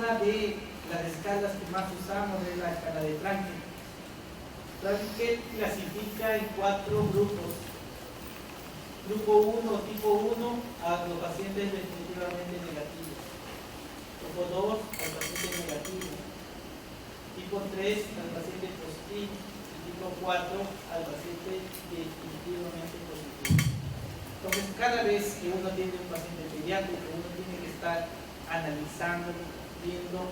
una de las escalas que más usamos es la escala de Frankel. Frankel clasifica en 4 grupos. Grupo 1 o tipo 1 a los pacientes definitivamente negativos. Grupo 2 al paciente negativo. Tipo 3 al paciente positivo. Y tipo 4 al paciente definitivamente positivo. Entonces, cada vez que uno tiene un paciente pediátrico, uno tiene que estar analizando, viendo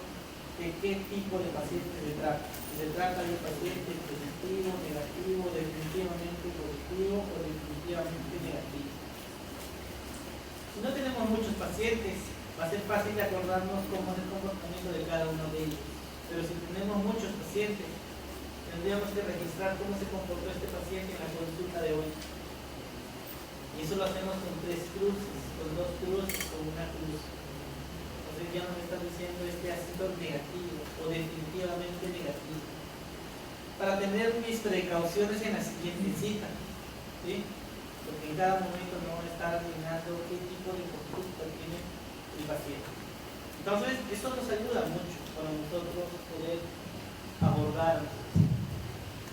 de qué tipo de paciente se trata. Si se trata de un paciente positivo, negativo, definitivamente positivo o definitivamente negativo. Si no tenemos muchos pacientes, va a ser fácil de acordarnos cómo es el comportamiento de cada uno de ellos. Pero si tenemos muchos pacientes, tendríamos que registrar cómo se comportó este paciente en la consulta de hoy. Y eso lo hacemos con 3 cruces, con 2 cruces, con una cruz. Entonces ya nos está diciendo este ha sido negativo o definitivamente negativo. Para tener mis precauciones en la siguiente cita, ¿sí? Porque en cada momento no vamos a estar adivinando qué tipo de conducta tiene el paciente. Entonces, eso nos ayuda mucho para nosotros poder abordar.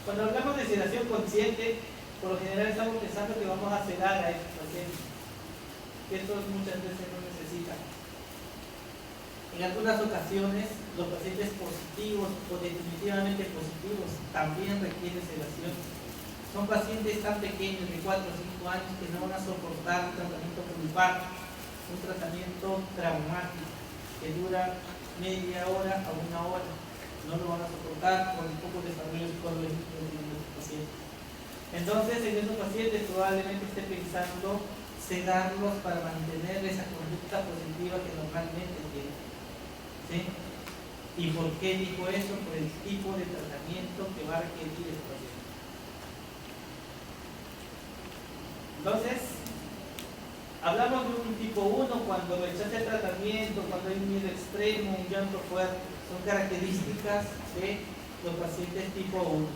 Cuando hablamos de sedación consciente, por lo general estamos pensando que vamos a sedar a estos pacientes, que estos muchas veces no necesitan. En algunas ocasiones, los pacientes positivos o definitivamente positivos también requieren sedación. Son pacientes tan pequeños de 4 o 5 años que no van a soportar un tratamiento pulpar, un tratamiento traumático que dura media hora a 1 hora. No lo van a soportar por el poco desarrollo psicológico que tienen los pacientes. Entonces, en esos pacientes probablemente esté pensando sedarlos para mantener esa conducta positiva que normalmente tienen. ¿Sí? ¿Y por qué dijo eso? Por el tipo de tratamiento que va a requerir el paciente. Entonces, hablamos de un tipo 1 cuando rechaza el tratamiento, cuando hay un miedo extremo, un llanto fuerte. Son características de los pacientes tipo 1.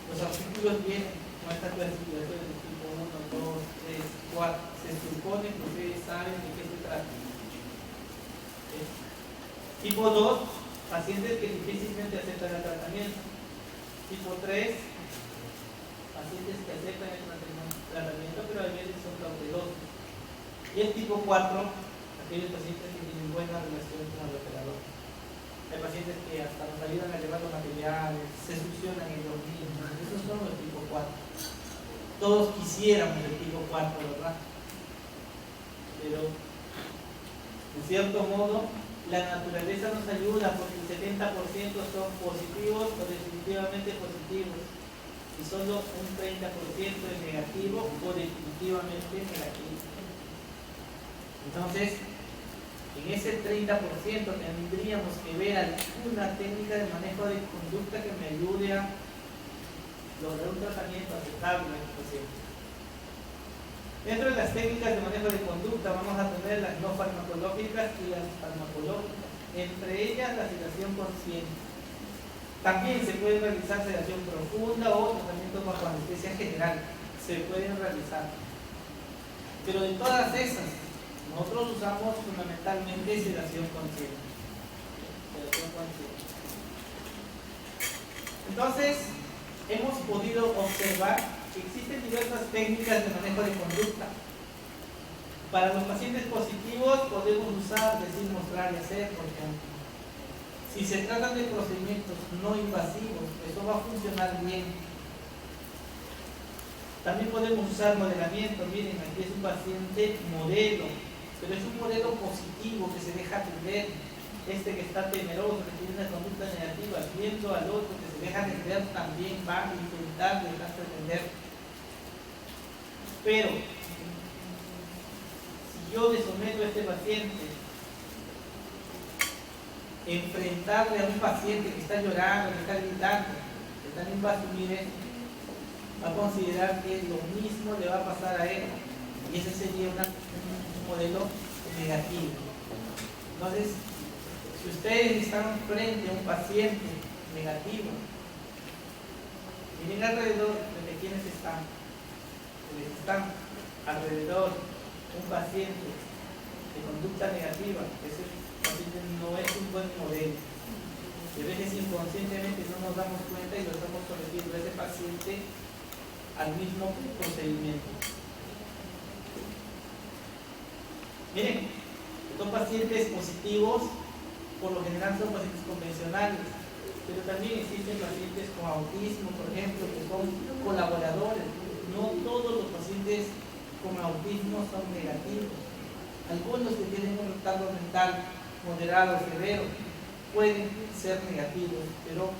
Los artículos vienen con esta clasificación de tipo 1, 2, 3, 4. Se supone que ustedes saben de qué se trata. ¿Sí? Tipo 2, pacientes que difícilmente aceptan el tratamiento. Tipo 3, pacientes que aceptan el tratamiento, pero a veces son cautelosos. Y el tipo 4, aquellos pacientes que tienen buena relación con el operador. Hay pacientes que hasta nos ayudan a llevar los materiales, se succionan en los mismos. Esos son los tipo 4. Todos quisiéramos el tipo 4, ¿verdad? Pero, en cierto modo, la naturaleza nos ayuda porque el 70% son positivos o definitivamente positivos y solo un 30% es negativo o definitivamente negativo. Entonces, en ese 30% tendríamos que ver alguna técnica de manejo de conducta que me ayude a lograr un tratamiento aceptable en el paciente. Dentro de las técnicas de manejo de conducta vamos a tener las no farmacológicas y las farmacológicas, entre ellas la sedación consciente. También se puede realizar sedación profunda o tratamientos bajo anestesia general, se pueden realizar. Pero de todas esas, nosotros usamos fundamentalmente sedación consciente. Entonces, hemos podido observar que existen diversas técnicas de manejo de conducta. Para los pacientes positivos podemos usar decir, mostrar y hacer, por ejemplo. Si se tratan de procedimientos no invasivos, eso va a funcionar bien. También podemos usar modelamiento. Miren, aquí es un paciente modelo, pero es un modelo positivo que se deja atender. Este que está temeroso, que tiene una conducta negativa, viendo al otro que se deja atender, también va a intentar dejarse atender. Pero, si yo le someto a este paciente, enfrentarle a un paciente que está llorando, que está gritando, que también va a asumir esto, va a considerar que lo mismo le va a pasar a él, y ese sería un modelo negativo. Entonces, si ustedes están frente a un paciente negativo, miren alrededor de quienes están. Están alrededor un paciente de conducta negativa, que es paciente no es un buen modelo. Y a veces inconscientemente no nos damos cuenta y lo estamos sometiendo a ese paciente al mismo procedimiento. Miren, son pacientes positivos, por lo general son pacientes convencionales, pero también existen pacientes con autismo, por ejemplo, que son colaboradores. No todos los pacientes con autismo son negativos. Algunos que tienen un retardo mental moderado, severo, pueden ser negativos, pero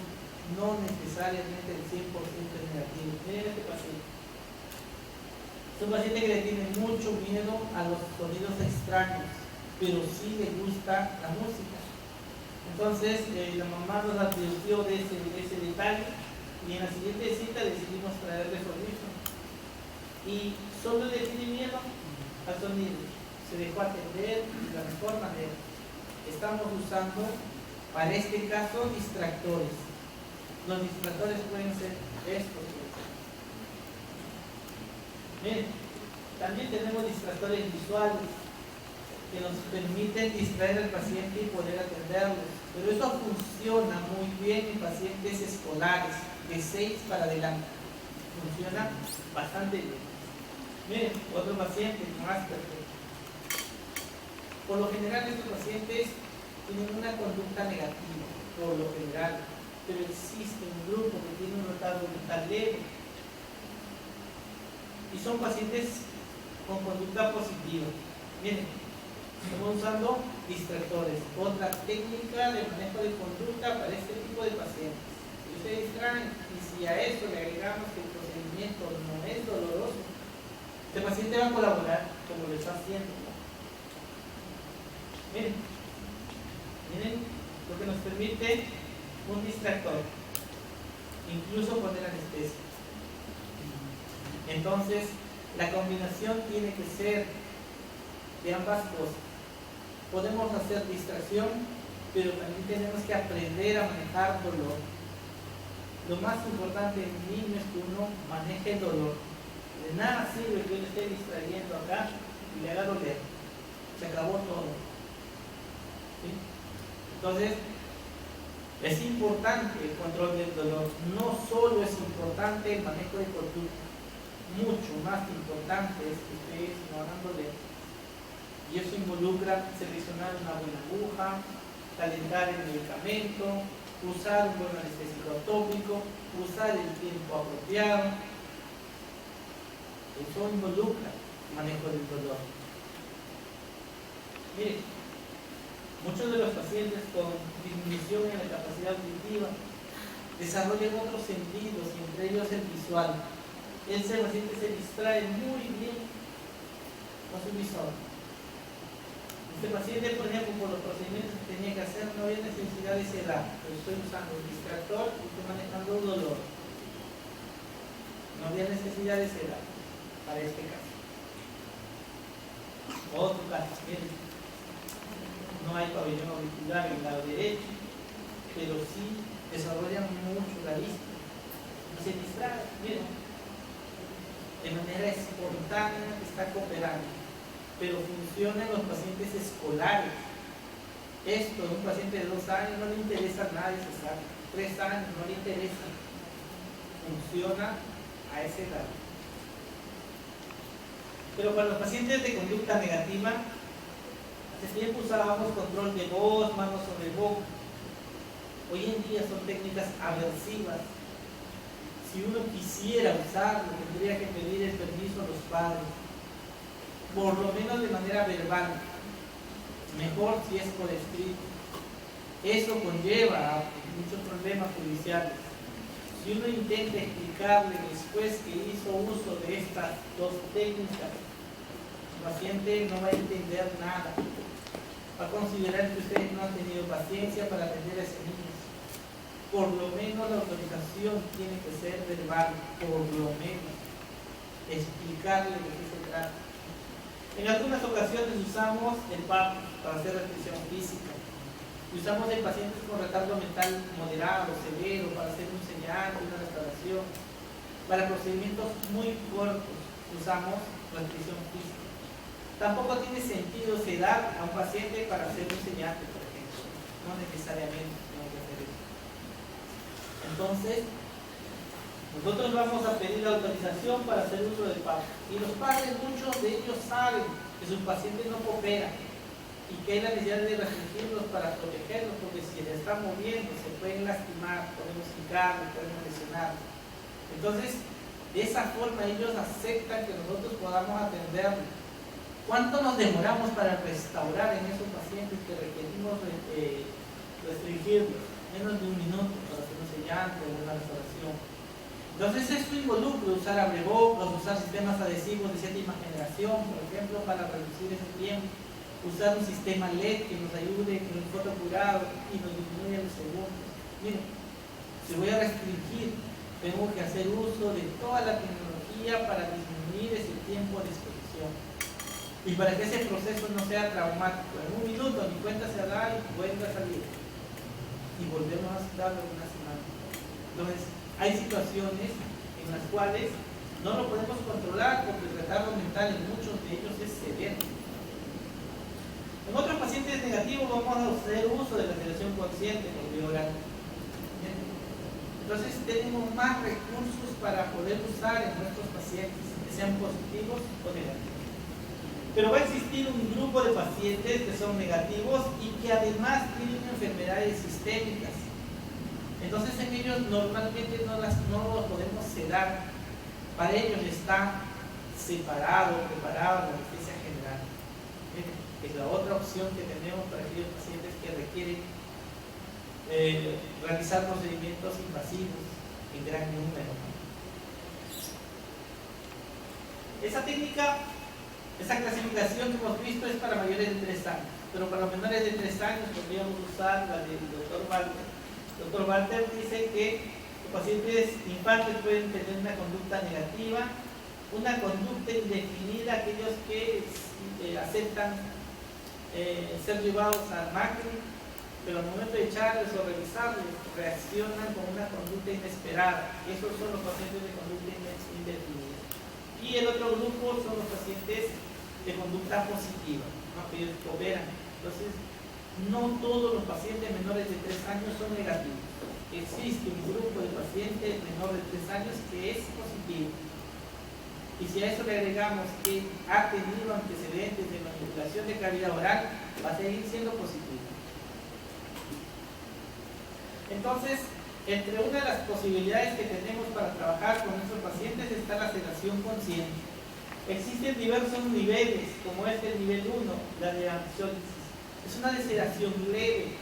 no necesariamente el 100% es negativo. Miren este paciente. Es un paciente que le tiene mucho miedo a los sonidos extraños, pero sí le gusta la música. Entonces, la mamá nos advirtió de ese detalle y en la siguiente cita decidimos traerle su audífono. Y solo le tiene miedo al sonido. Se dejó atender de la mejor manera. Estamos usando, para este caso, distractores. Los distractores pueden ser estos. Miren, también tenemos distractores visuales que nos permiten distraer al paciente y poder atenderlos. Pero eso funciona muy bien en pacientes escolares, de 6 para adelante. Funciona bastante bien. Miren, otro paciente con Asperger. Por lo general estos pacientes tienen una conducta negativa, por lo general, pero existe un grupo que tiene un retardo mental leve y son pacientes con conducta positiva. Miren, estamos usando distractores, otra técnica de manejo de conducta para este tipo de pacientes. Ellos se distraen y si a eso le agregamos que el procedimiento no es doloroso, este paciente va a colaborar como lo está haciendo. Miren lo que nos permite un distractor, incluso poner anestesia. Entonces, la combinación tiene que ser de ambas cosas. Podemos hacer distracción, pero también tenemos que aprender a manejar dolor. Lo más importante en un niño es que uno maneje el dolor. De nada sirve que yo le esté distrayendo acá y le haga doler. Se acabó todo. ¿Sí? Entonces, es importante el control del dolor. No solo es importante el manejo de conducta, mucho más importante es que ustedes no hagan doler. Y eso involucra seleccionar una buena aguja, calentar el medicamento, usar un buen anestésico atópico, usar el tiempo apropiado. Eso involucra el manejo del dolor. Miren, muchos de los pacientes con disminución en la capacidad auditiva desarrollan otros sentidos, y entre ellos el visual. Ese paciente se distrae muy bien con su visor. Este paciente, por ejemplo, por los procedimientos que tenía que hacer, no había necesidad de sedar, pero estoy usando el distractor y estoy manejando el dolor. No había necesidad de sedar para este caso. Otro caso, miren, no hay pabellón auricular en el lado derecho, pero sí desarrollan mucho la vista y se distrae, miren, de manera espontánea está cooperando, pero funciona en los pacientes escolares. Esto en un paciente de 2 años no le interesa nada de cesar, 3 años no le interesa, funciona a esa edad. Pero para los pacientes de conducta negativa, hace tiempo usábamos control de voz, manos sobre boca. Hoy en día son técnicas aversivas. Si uno quisiera usarlo, tendría que pedir el permiso a los padres, por lo menos de manera verbal, mejor si es por escrito. Eso conlleva a muchos problemas judiciales. Si uno intenta explicarle después que hizo uso de estas 2 técnicas, el paciente no va a entender nada. Va a considerar que ustedes no han tenido paciencia para atender a ese niño. Por lo menos la autorización tiene que ser verbal, por lo menos. Explicarle de qué se trata. En algunas ocasiones usamos el PAP para hacer restricción física. Usamos en pacientes con retardo mental moderado, severo, para hacer un sellado, una restauración. Para procedimientos muy cortos usamos restricción física. Tampoco tiene sentido sedar a un paciente para ser un señalante, por ejemplo. No necesariamente tengo que hacer eso. Entonces, nosotros vamos a pedir la autorización para hacer uso del PAP. Y los padres, muchos de ellos saben que sus pacientes no cooperan y que hay la necesidad de restringirlos para protegerlos, porque si se están moviendo se pueden lastimar, podemos hincarlos, podemos lesionar. Entonces, de esa forma ellos aceptan que nosotros podamos atenderlos. ¿Cuánto nos demoramos para restaurar en esos pacientes que requerimos restringirlos? Menos de un minuto para hacer un sellante o una restauración. Entonces esto involucra usar abrebocas, usar sistemas adhesivos de séptima generación, por ejemplo, para reducir ese tiempo. Usar un sistema LED que nos ayude con el fotocurado y nos disminuya los segundos. Miren, si voy a restringir, tengo que hacer uso de toda la tecnología para disminuir ese tiempo de exposición. Y para que ese proceso no sea traumático. En un minuto mi cuenta se da y vuelve a salir. Y volvemos a darlo en una semana. Entonces, hay situaciones en las cuales no lo podemos controlar porque el retardo mental en muchos de ellos es severo. En otros pacientes negativos vamos a hacer uso de la sedación consciente por vía oral. Entonces tenemos más recursos para poder usar en nuestros pacientes, que sean positivos o negativos. Pero va a existir un grupo de pacientes que son negativos y que además tienen enfermedades sistémicas. Entonces en ellos normalmente no los podemos sedar. Para ellos está preparado la anestesia general. Es la otra opción que tenemos para aquellos pacientes que requieren realizar procedimientos invasivos en gran número. Esa técnica, esa clasificación que hemos visto es para mayores de 3 años, pero para los menores de 3 años podríamos usar la del Dr. Walter. El Dr. Walter dice que los pacientes infantes pueden tener una conducta negativa, una conducta indefinida, aquellos que aceptan ser llevados al máquina, pero al momento de echarles o revisarles reaccionan con una conducta inesperada. Esos son los pacientes de conducta indefinida. Y el otro grupo son los pacientes de conducta positiva, ¿no? Que ellos cooperan. Entonces, no todos los pacientes menores de 3 años son negativos. Existe un grupo de pacientes menores de 3 años que es positivo. Y si a eso le agregamos que ha tenido antecedentes de manipulación de cavidad oral, va a seguir siendo positivo. Entonces, entre una de las posibilidades que tenemos para trabajar con nuestros pacientes está la sedación consciente. Existen diversos niveles, como este nivel 1, la de ansiólisis. Es una sedación leve.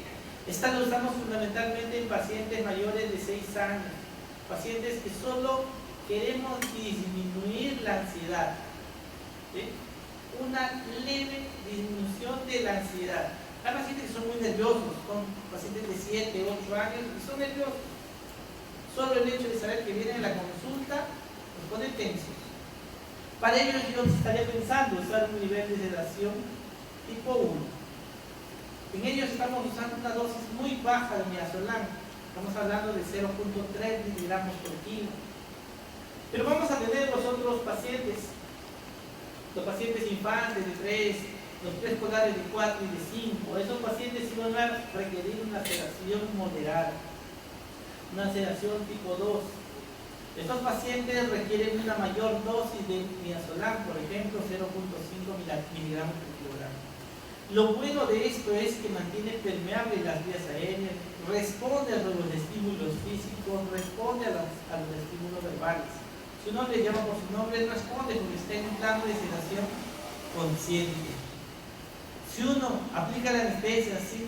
Esta la usamos fundamentalmente en pacientes mayores de 6 años, pacientes que solo queremos disminuir la ansiedad, ¿sí? Una leve disminución de la ansiedad. Hay pacientes que son muy nerviosos, son pacientes de 7, 8 años y son nerviosos. Solo el hecho de saber que vienen a la consulta nos pone tensos. Para ellos yo estaría pensando usar un nivel de sedación tipo 1. En ellos estamos usando una dosis muy baja de midazolam. Estamos hablando de 0.3 miligramos por kilo. Pero vamos a tener los otros pacientes, los pacientes infantes de 3, los preescolares de 4 y de 5. Esos pacientes sí van a requerir una sedación moderada, una sedación tipo 2. Estos pacientes requieren una mayor dosis de midazolam, por ejemplo 0.5 miligramos por kilogramo. Lo bueno de esto es que mantiene permeables las vías aéreas, responde a los estímulos físicos, responde a los estímulos verbales. Si uno le llama por su nombre, responde porque está en un plano de sedación consciente. Si uno aplica la anestesia sin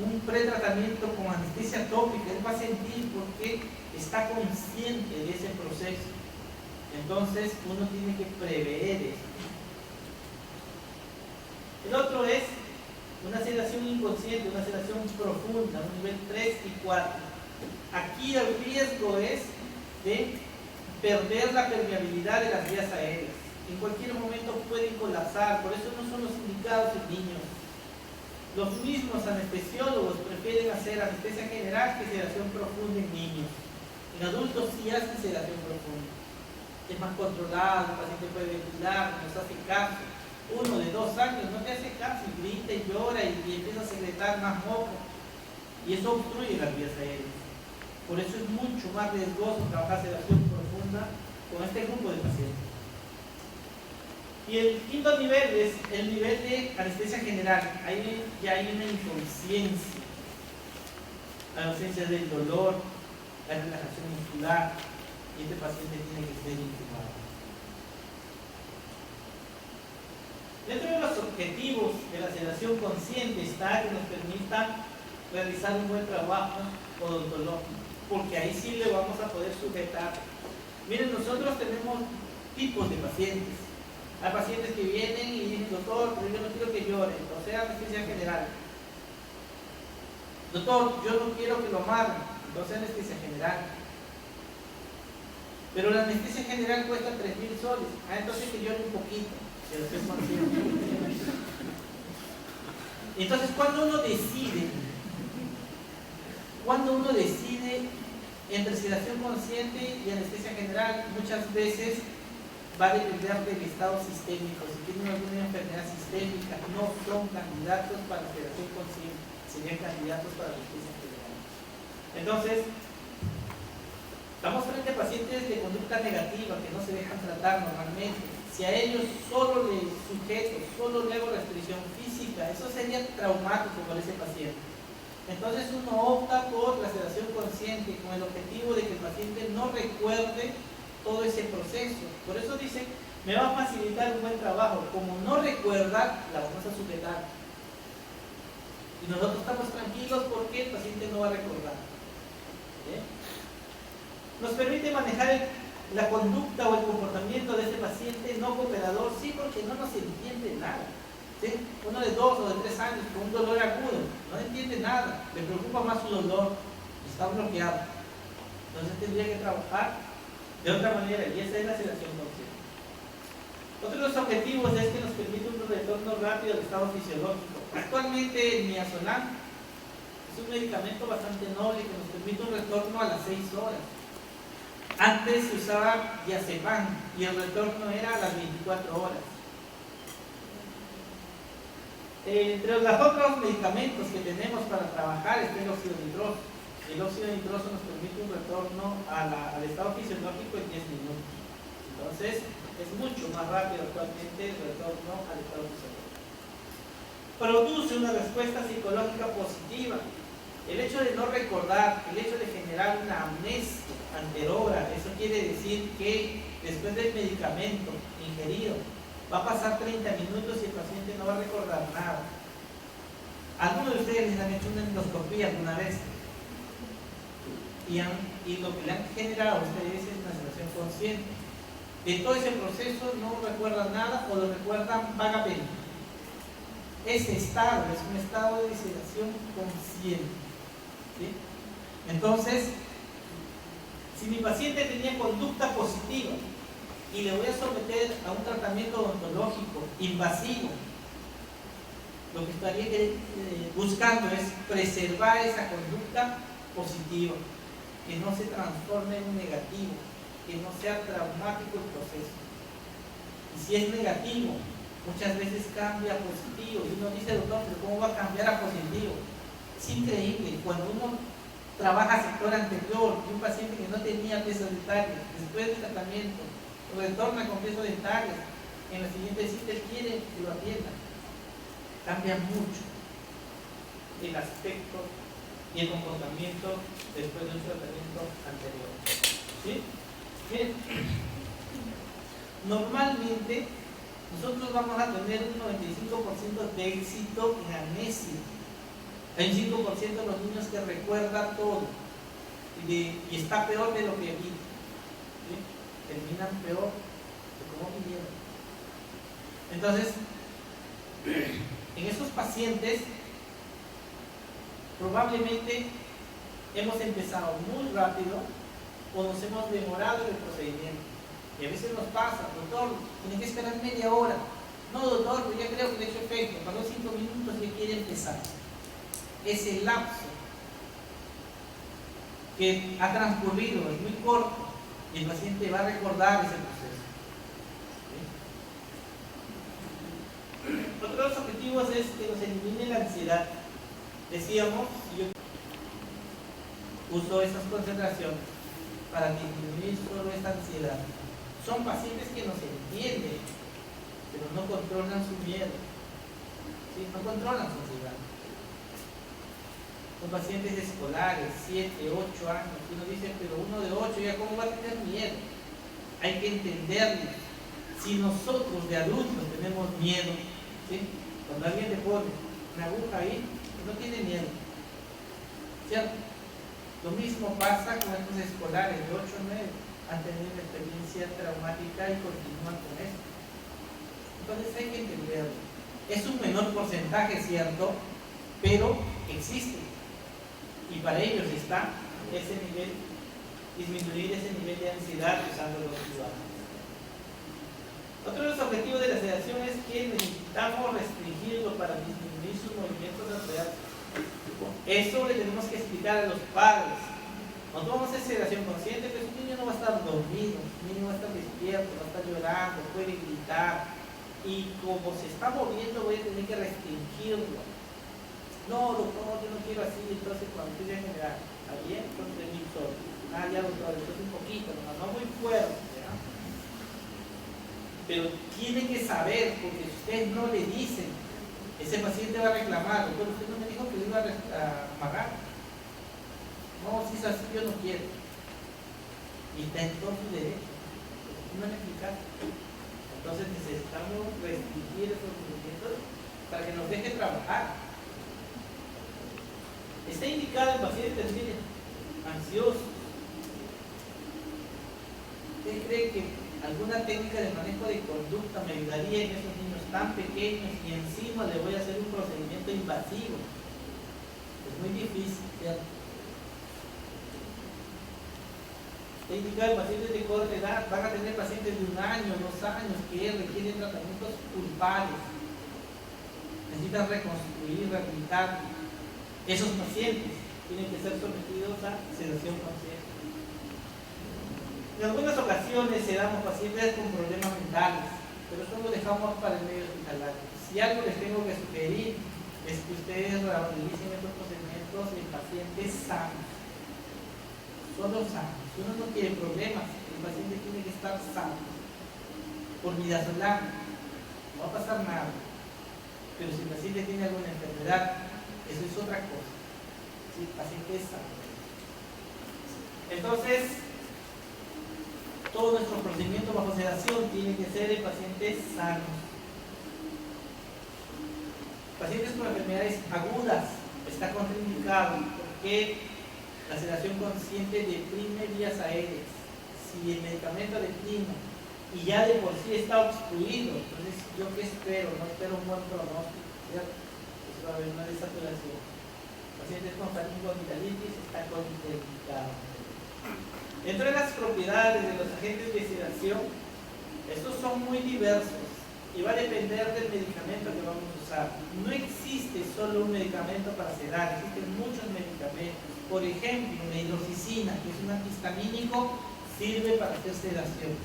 un pretratamiento con anestesia tópica, él va a sentir porque está consciente de ese proceso. Entonces uno tiene que prever eso. El otro es una sedación inconsciente, una sedación profunda, un nivel 3 y 4. Aquí el riesgo es de perder la permeabilidad de las vías aéreas. En cualquier momento pueden colapsar, por eso no son los indicados en niños. Los mismos anestesiólogos prefieren hacer anestesia general que sedación profunda en niños. En adultos sí hacen sedación profunda. Es más controlado, el paciente puede ventilar, nos hace caso. uno de 2 años no te hace caso y grita y llora y empieza a secretar más moco. Y eso obstruye las vías aéreas. Por eso es mucho más riesgoso trabajar sedación profunda con este grupo de pacientes. Y el quinto nivel es el nivel de anestesia general. Ahí ya hay una inconsciencia. La ausencia del dolor, la relajación muscular, y este paciente tiene que ser intubado. Dentro de los objetivos de la sedación consciente está que nos permita realizar un buen trabajo odontológico, porque ahí sí le vamos a poder sujetar. Miren, nosotros tenemos tipos de pacientes. Hay pacientes que vienen y dicen, doctor, pero yo no quiero que llore, o sea, anestesia general. Doctor, yo no quiero que lo amarren, entonces anestesia general. Pero la anestesia general cuesta 3.000 soles. Entonces que llore un poquito, pero es consciente. Entonces, cuando uno decide entre sedación consciente y anestesia general, muchas veces va a depender del estado sistémico. Si tienen alguna enfermedad sistémica, no son candidatos para sedación consciente, serían candidatos para anestesia general. Entonces, estamos frente a pacientes de conducta negativa que no se dejan tratar normalmente. Si a ellos solo les sujeto, solo le hago restricción física, eso sería traumático para ese paciente. Entonces uno opta por la sedación consciente con el objetivo de que el paciente no recuerde todo ese proceso. Por eso dice, me va a facilitar un buen trabajo. Como no recuerda, la vamos a sujetar. Y nosotros estamos tranquilos porque el paciente no va a recordar. ¿Bien? Nos permite manejar la conducta o el comportamiento de este paciente no cooperador, sí, porque no nos entiende nada. ¿Sí? Uno de 2 o de 3 años con un dolor agudo, no entiende nada, le preocupa más su dolor, está bloqueado. Entonces tendría que trabajar de otra manera, y esa es la sedación consciente. Otro de los objetivos es que nos permite un retorno rápido al estado fisiológico. Actualmente el midazolam es un medicamento bastante noble que nos permite un retorno a las 6 horas. Antes se usaba diazepam y el retorno era a las 24 horas. Entre los otros medicamentos que tenemos para trabajar está el óxido nitroso. El óxido nitroso nos permite un retorno al estado fisiológico en 10 minutos. Entonces, es mucho más rápido actualmente el retorno al estado fisiológico. Produce una respuesta psicológica positiva. El hecho de no recordar, el hecho de generar una amnesia anterhora, eso quiere decir que después del medicamento ingerido, va a pasar 30 minutos y el paciente no va a recordar nada. Algunos de ustedes les han hecho una endoscopía alguna vez y lo que le han generado a ustedes es una sedación consciente. De todo ese proceso no recuerdan nada o lo recuerdan vagamente. Ese estado es un estado de sedación consciente. ¿Sí? Entonces, si mi paciente tenía conducta positiva y le voy a someter a un tratamiento odontológico invasivo, lo que estaría buscando es preservar esa conducta positiva, que no se transforme en un negativo, que no sea traumático el proceso. Y si es negativo, muchas veces cambia a positivo, y uno dice, doctor, pero ¿cómo va a cambiar a positivo? Es increíble, cuando uno trabaja sector anterior y un paciente que no tenía piezas dentales, después del tratamiento, retorna con piezas dentales, en la siguiente cita él quiere que lo atienda. Cambia mucho el aspecto y el comportamiento después de un tratamiento anterior. ¿Sí? Miren, normalmente nosotros vamos a tener un 95% de éxito en amnesia. Hay un 5% de los niños que recuerdan todo y está peor de lo que vi. ¿Sí? Terminan peor de cómo vinieron. Entonces, en esos pacientes probablemente hemos empezado muy rápido o nos hemos demorado en el procedimiento. Y a veces nos pasa, doctor, tiene que esperar media hora. No, doctor, pues ya creo que le he hecho efecto. Pasó 5 minutos y quiere empezar. Ese lapso que ha transcurrido es muy corto y el paciente va a recordar ese proceso. ¿Sí? objetivos es que nos elimine la ansiedad. Decíamos, yo uso esas concentraciones para disminuir solo esta ansiedad. Son pacientes que nos entienden, pero no controlan su miedo, ¿sí? No controlan su ansiedad. Son pacientes escolares, 7, 8 años, y uno dice, pero uno de 8 ya cómo va a tener miedo. Hay que entenderlo. Si nosotros de adultos tenemos miedo, ¿sí? Cuando alguien le pone una aguja ahí, no tiene miedo, ¿cierto? Lo mismo pasa con estos escolares de 8 o 9, han tenido una experiencia traumática y continúan con esto. Entonces hay que entenderlo. Es un menor porcentaje, ¿cierto? Pero existe. Y para ellos está ese nivel, disminuir ese nivel de ansiedad usando los ciudadanos. Otro de los objetivos de la sedación es que necesitamos restringirlo para disminuir sus movimientos laterales. Eso le tenemos que explicar a los padres. Cuando vamos a hacer sedación consciente, pues un niño no va a estar dormido, un niño va a estar despierto, va a estar llorando, puede gritar. Y como se está moviendo, voy a tener que restringirlo. No, doctor, yo no quiero así. Entonces, cuando empiece a generar, ¿está bien? Entonces, ya, doctor, entonces un poquito, no muy fuerte. Pero tiene que saber, porque si ustedes no le dicen, ese paciente va a reclamar, doctor, usted no me dijo que lo iba a pagar. No, si es así, yo no quiero. Y está en todo su derecho. No le explicaste. Entonces necesitamos restringir esos movimientos para que nos deje trabajar. Está indicado el paciente, miren, ansioso. ¿Usted cree que alguna técnica de manejo de conducta me ayudaría en esos niños tan pequeños y encima le voy a hacer un procedimiento invasivo? Es muy difícil, ¿cierto? Está indicado en pacientes de corta edad, van a tener pacientes de 1 año, 2 años que requieren tratamientos pulpares, necesitan reconstruir, rehabilitar. Esos pacientes tienen que ser sometidos a sedación consciente. En algunas ocasiones sedamos pacientes con problemas mentales, pero eso lo dejamos para el medio hospitalario. Si algo les tengo que sugerir es que ustedes realicen estos procedimientos en pacientes sanos, solo sanos. Si uno no quiere problemas, el paciente tiene que estar sano. Por midazolam, no va a pasar nada. Pero si el paciente tiene alguna enfermedad, eso es otra cosa. ¿Sí? El paciente es sano. Entonces, todo nuestro procedimiento bajo sedación tiene que ser en pacientes sanos. Pacientes con enfermedades agudas está contraindicado porque la sedación consciente deprime vías aéreas. Si el medicamento deprime y ya de por sí está obstruido, entonces yo qué espero, no espero un buen pronóstico, ¿cierto? Pues va a haber una desaturación. Pacientes con faringoamigdalitis está contraindicado. Dentro de las propiedades de los agentes de sedación, estos son muy diversos y va a depender del medicamento que vamos a usar. No existe solo un medicamento para sedar, existen muchos medicamentos. Por ejemplo, la hidroxicina, que es un antihistamínico, sirve para hacer sedación.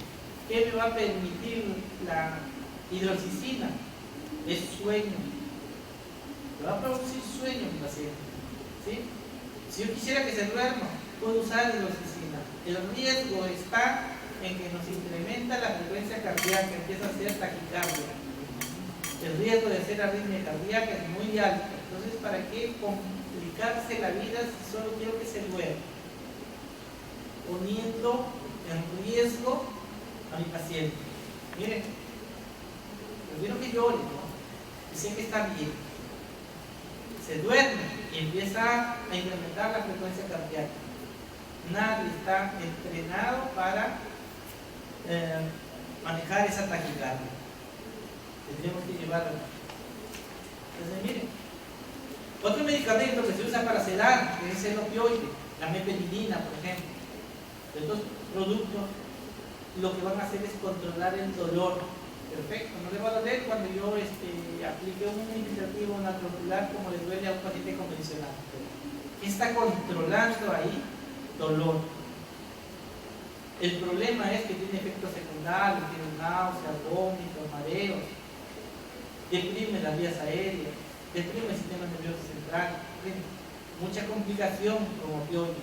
¿Qué me va a permitir la hidroxicina? Es sueño. Me va a producir sueño mi paciente, ¿sí? Si yo quisiera que se duerma, puedo usar hidroxicina. El riesgo está en que nos incrementa la frecuencia cardíaca, empieza a hacer taquicardia. El riesgo de hacer arritmia cardíaca es muy alto. Entonces, ¿para qué complicarse la vida si solo quiero que se duerma? Poniendo en riesgo a mi paciente. Miren, prefiero que llore, ¿no? Y sé que está bien. Se duerme y empieza a incrementar la frecuencia cardíaca. Nadie está entrenado para manejar esa taquicardia. Tendríamos que llevarlo. Entonces, miren, otro medicamento que se usa para sedar es el opioide, la meperidina, por ejemplo. Estos productos lo que van a hacer es controlar el dolor. Perfecto, no le va a doler cuando yo aplique un inhibitorio natural como le duele a un paciente convencional. ¿Qué está controlando ahí? Dolor. El problema es que tiene efectos secundarios, tiene náuseas, vómitos, mareos. deprime las vías aéreas, deprime el sistema nervioso central, mucha complicación como opioides.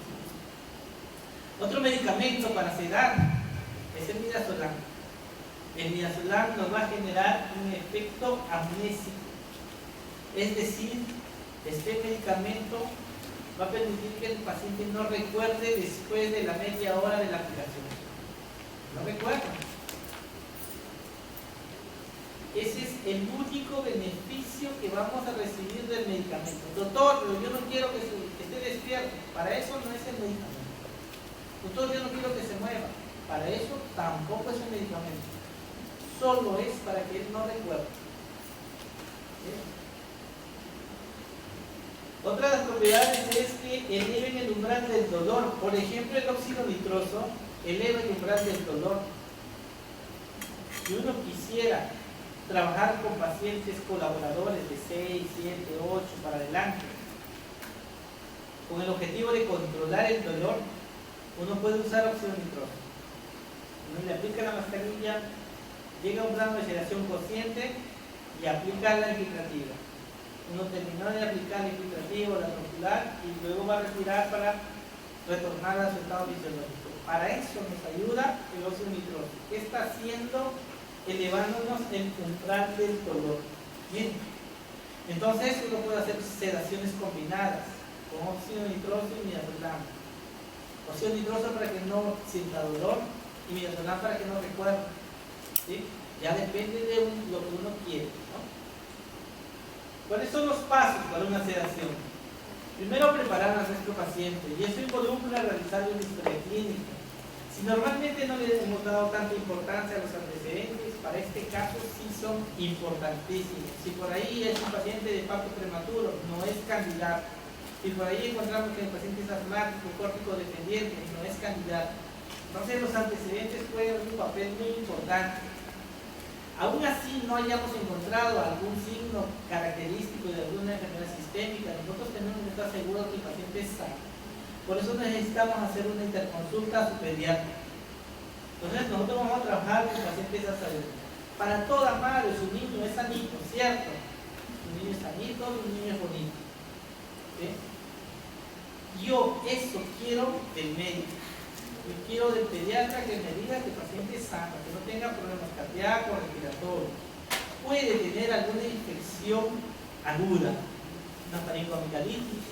Otro medicamento para sedar es el midazolam. El midazolam nos va a generar un efecto amnésico, es decir, este medicamento va a permitir que el paciente no recuerde después de la media hora de la aplicación. No recuerda. Ese es el único beneficio que vamos a recibir del medicamento. Doctor, pero yo no quiero que esté despierto. Para eso no es el medicamento. Doctor, yo no quiero que se mueva. Para eso tampoco es el medicamento. Solo es para que él no recuerde. ¿Sí? Otra de las propiedades es que eleven el umbral del dolor. Por ejemplo, el óxido nitroso eleva el umbral del dolor. Si uno quisiera trabajar con pacientes colaboradores de 6, 7, 8 para adelante, con el objetivo de controlar el dolor, uno puede usar óxido nitroso. Uno le aplica la mascarilla, llega a un plano de sedación consciente y aplica la infiltrativa. Uno terminó de aplicar el infiltrativo, la topilar, y luego va a retirar para retornar a su estado fisiológico. Para eso nos ayuda el óxido nitroso. ¿Qué está haciendo? Elevándonos el umbral del dolor. Bien, entonces uno puede hacer sedaciones combinadas con óxido nitroso y midazolam. Óxido nitroso para que no sienta dolor y midazolam para que no recuerde. ¿Sí? Ya depende de lo que uno quiere, ¿no? ¿Cuáles son los pasos para una sedación? Primero, preparar a nuestro paciente, y eso involucra realizar una historia clínica. Si normalmente no le hemos dado tanta importancia a los antecedentes, para este caso sí son importantísimos. Si por ahí es un paciente de parto prematuro, no es candidato. Si por ahí encontramos que el paciente es asmático, córtico dependiente, no es candidato. Entonces los antecedentes juegan un papel muy importante. Aún así no hayamos encontrado algún signo característico de alguna enfermedad sistémica, nosotros tenemos que estar seguros que el paciente es sano. Por eso necesitamos hacer una interconsulta a su pediatra. Entonces nosotros vamos a trabajar con pacientes a salud. Para toda madre, su niño es sanito, ¿cierto? Su niño es sanito, su niño es bonito. ¿Sí? Yo eso quiero del médico. Yo quiero del pediatra que me diga que el paciente es sano, que no tenga problemas cardíacos, respiratorios. Puede tener alguna infección aguda, una faringoamigdalitis,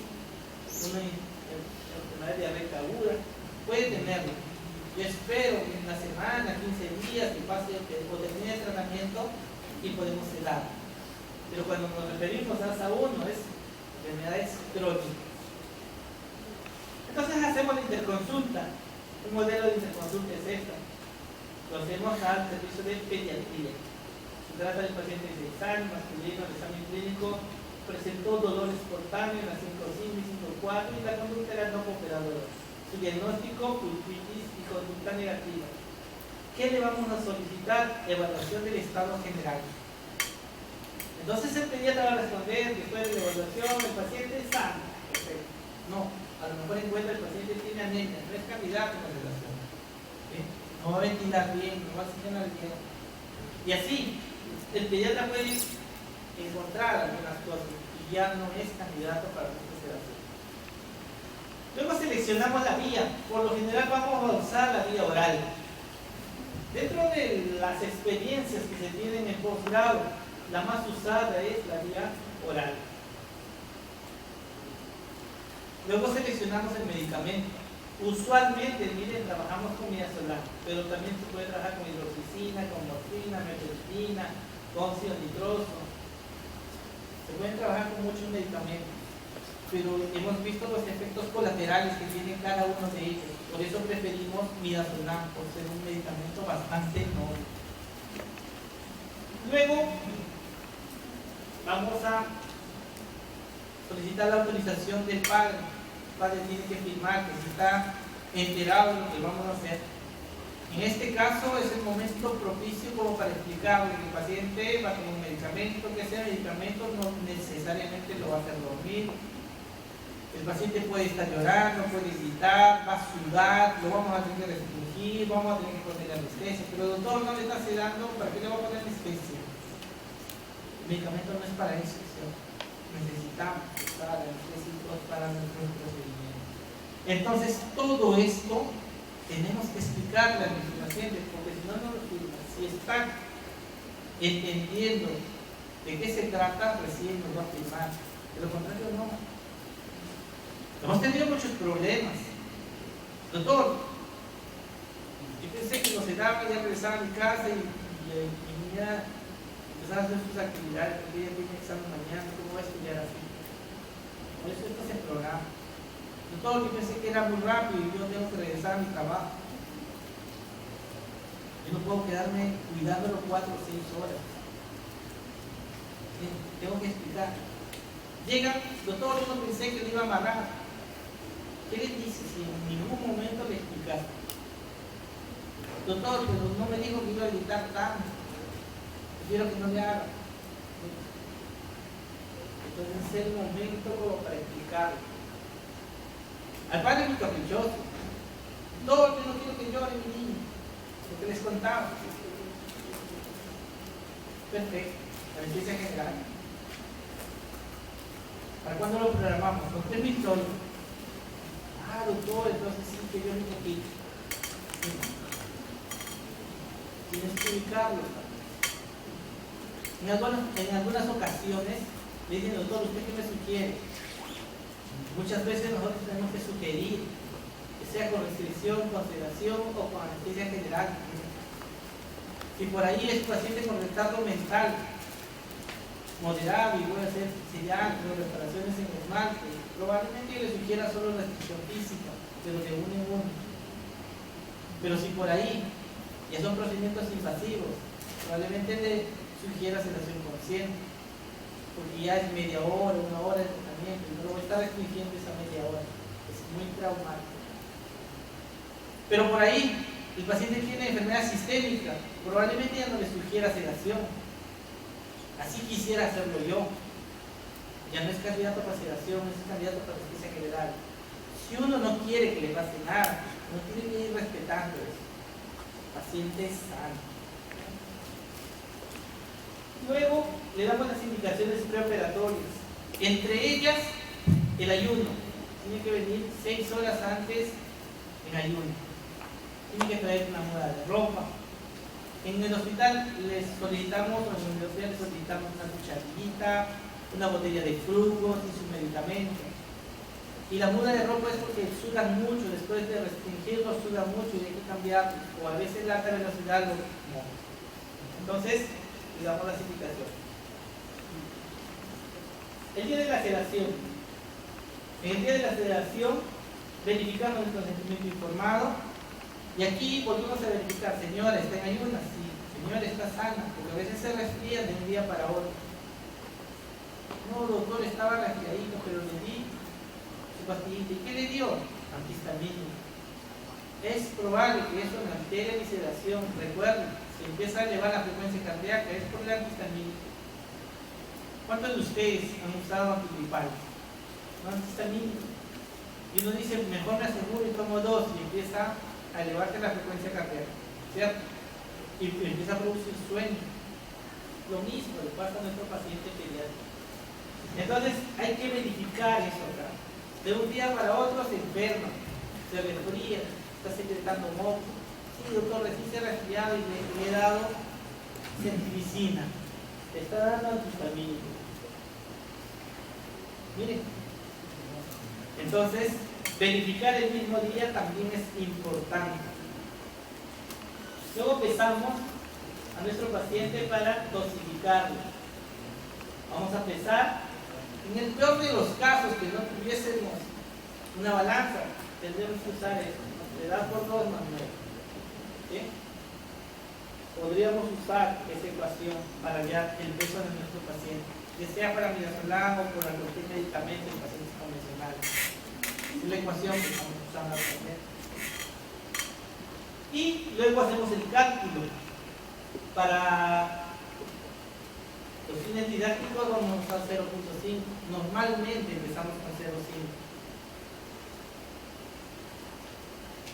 una enfermedad diarreica aguda, puede tenerlo. Yo espero que en la semana, 15 días, que pase o termine el tratamiento y podemos sedar. Pero cuando nos referimos a SAUNO es enfermedades crónicas. Entonces hacemos la interconsulta. Un modelo de interconsulta es esta. Lo hacemos al servicio de pediatría. Se trata del paciente de 6 años, masculino, el examen clínico, presentó dolores cutáneos en la 5.5 y 5.4 y la conducta era no cooperadora. Su diagnóstico, pulpitis y conducta negativa. ¿Qué le vamos a solicitar? Evaluación del estado general. Entonces el pediatra va a responder después de la evaluación, el paciente es sano. Perfecto. No. A lo mejor encuentra el paciente tiene anemia, no es candidato a la relación. ¿Sí? No va a ventilar bien, no va a oxigenar bien. Y así, el pediatra puede encontrar algunas cosas y ya no es candidato para nuestra sedación. Luego seleccionamos la vía. Por lo general vamos a usar la vía oral. Dentro de las experiencias que se tienen en posgrado, la más usada es la vía oral. Luego seleccionamos el medicamento. Usualmente, miren, trabajamos con midazolam, pero también se puede trabajar con hidroxicina, con morfina, metilfina, con óxido nitroso. Se pueden trabajar con muchos medicamentos, pero hemos visto los efectos colaterales que tienen cada uno de ellos. Por eso preferimos midazolam, por ser un medicamento bastante noble. Luego, vamos a solicitar la autorización del padre. El padre tiene que firmar que se está enterado de lo que vamos a hacer. En este caso es el momento propicio como para explicarle que el paciente va a tomar un medicamento, que ese medicamento no necesariamente lo va a hacer dormir. El paciente puede estar llorando, puede gritar, va a sudar, lo vamos a tener que restringir, vamos a tener que poner anestesia, pero el doctor no le está sedando, ¿para qué le va a poner anestesia? El medicamento no es para eso, ¿sí? Necesitamos usar anestésicos para nuestros procedimientos. Entonces, todo esto tenemos que explicarle a nuestros pacientes, porque si no, no lo firman. Si están entendiendo de qué se trata, recién nos va a firmar. De lo contrario, no. Hemos tenido muchos problemas. Doctor, yo pensé que lo cerraba, ya regresaba a mi casa y ya empezaba a hacer sus actividades, porque ella tiene examen mañana, ¿cómo va a estudiar así? Por eso esto se programa. Doctor, yo pensé que era muy rápido y yo tengo que regresar a mi trabajo. Yo no puedo quedarme cuidándolo 4 o 6 horas. Tengo que explicar. Llega, doctor, yo no pensé que le iba a amarrar. ¿Qué le dice si en ningún momento le explicaste? Doctor, pero no me dijo que iba a gritar tanto. Prefiero que no le haga. Entonces es el momento como para explicarle. Al padre es muy caprichoso. Doctor, yo no quiero que llore mi niño. Lo que les contaba. Perfecto. Anestesia general. ¿Para cuándo lo programamos? Con 3.000 soles. Ah, doctor, entonces sí que yo un poquito. Tienes que ubicarlo. En algunas ocasiones le dicen, doctor, ¿usted qué me sugiere? Muchas veces nosotros tenemos que sugerir que sea con restricción, con sedación o con anestesia general. Si por ahí es paciente con retardo mental moderado y puede hacer sillán o reparaciones en esmalte, probablemente yo le sugiera solo restricción física, pero de uno en uno. Pero si por ahí ya son procedimientos invasivos, probablemente le sugiera sedación consciente, porque ya es media hora, 1 hora de tratamiento, y luego está restringiendo esa media hora. Es muy traumático. Pero por ahí el paciente tiene enfermedad sistémica, probablemente ya no le sugiera sedación. Así quisiera hacerlo yo. Ya no es candidato para sedación, es candidato para anestesia general. Si uno no quiere que le pase nada, no tiene que ir respetando eso. Paciente sano. Luego le damos las indicaciones preoperatorias. Entre ellas, el ayuno. Tiene que venir 6 horas antes en ayuno. Tiene que traer una muda de ropa. En el hospital les solicitamos, o en la universidad les solicitamos una cucharillita, una botella de flujos y su medicamento. Y la muda de ropa es porque sudan mucho, después de restringirlos sudan mucho y hay que cambiarlos, o a veces la alta velocidad lo moja. Entonces, le damos las indicaciones. El día de la sedación. En el día de la sedación, verificamos el consentimiento informado. Y aquí volvemos a verificar, señora, ¿está en ayunas? Sí, señora, está sana, porque a veces se resfría de un día para otro. No, doctor, estaba resfriadito, pero le di su pastillita. ¿Y qué le dio? Antihistamínico. Es probable que eso me altere mi sedación. Recuerden, si empieza a elevar la frecuencia cardíaca, es por el antihistamínico. ¿Cuántos de ustedes han usado antigripales? No antihistamínico. Y uno dice, mejor me aseguro y tomo 2, y empieza a elevarse la frecuencia cardíaca, ¿cierto? Y empieza a producir sueño. Lo mismo le pasa a nuestro paciente pediátrico. Entonces hay que verificar eso acá. De un día para otro se enferma, se resfría, está secretando moco. Sí, doctor, recién se ha resfriado y le he dado centricina. Le está dando antihistamínico. Miren. Entonces, verificar el mismo día también es importante. Luego pesamos a nuestro paciente para dosificarlo. Vamos a pesar. En el peor de los casos, que no tuviésemos una balanza, tendremos que usar esto. Le da por 2 más 9. ¿Sí? Podríamos usar esa ecuación para hallar el peso de nuestro paciente, ya sea para midazolam o por cualquier medicamento en pacientes convencionales. Es la ecuación que estamos usando actualmente. Y luego hacemos el cálculo. Para los fines didácticos vamos a 0.5. Normalmente empezamos con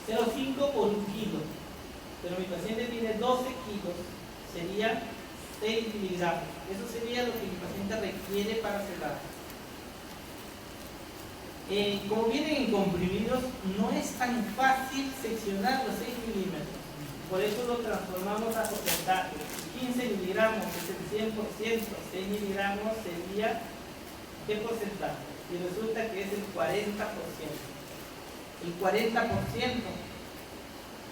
0.5. 0.5 por 1 kilo. Pero mi paciente tiene 12 kilos. Sería 6 miligramos. Eso sería lo que el paciente requiere para sedar. Como vienen en comprimidos, no es tan fácil seccionar los 6 milímetros. Por eso lo transformamos a porcentaje. 15 miligramos es el 100%, 6 miligramos sería ¿qué porcentaje? Y resulta que es el 40%. El 40%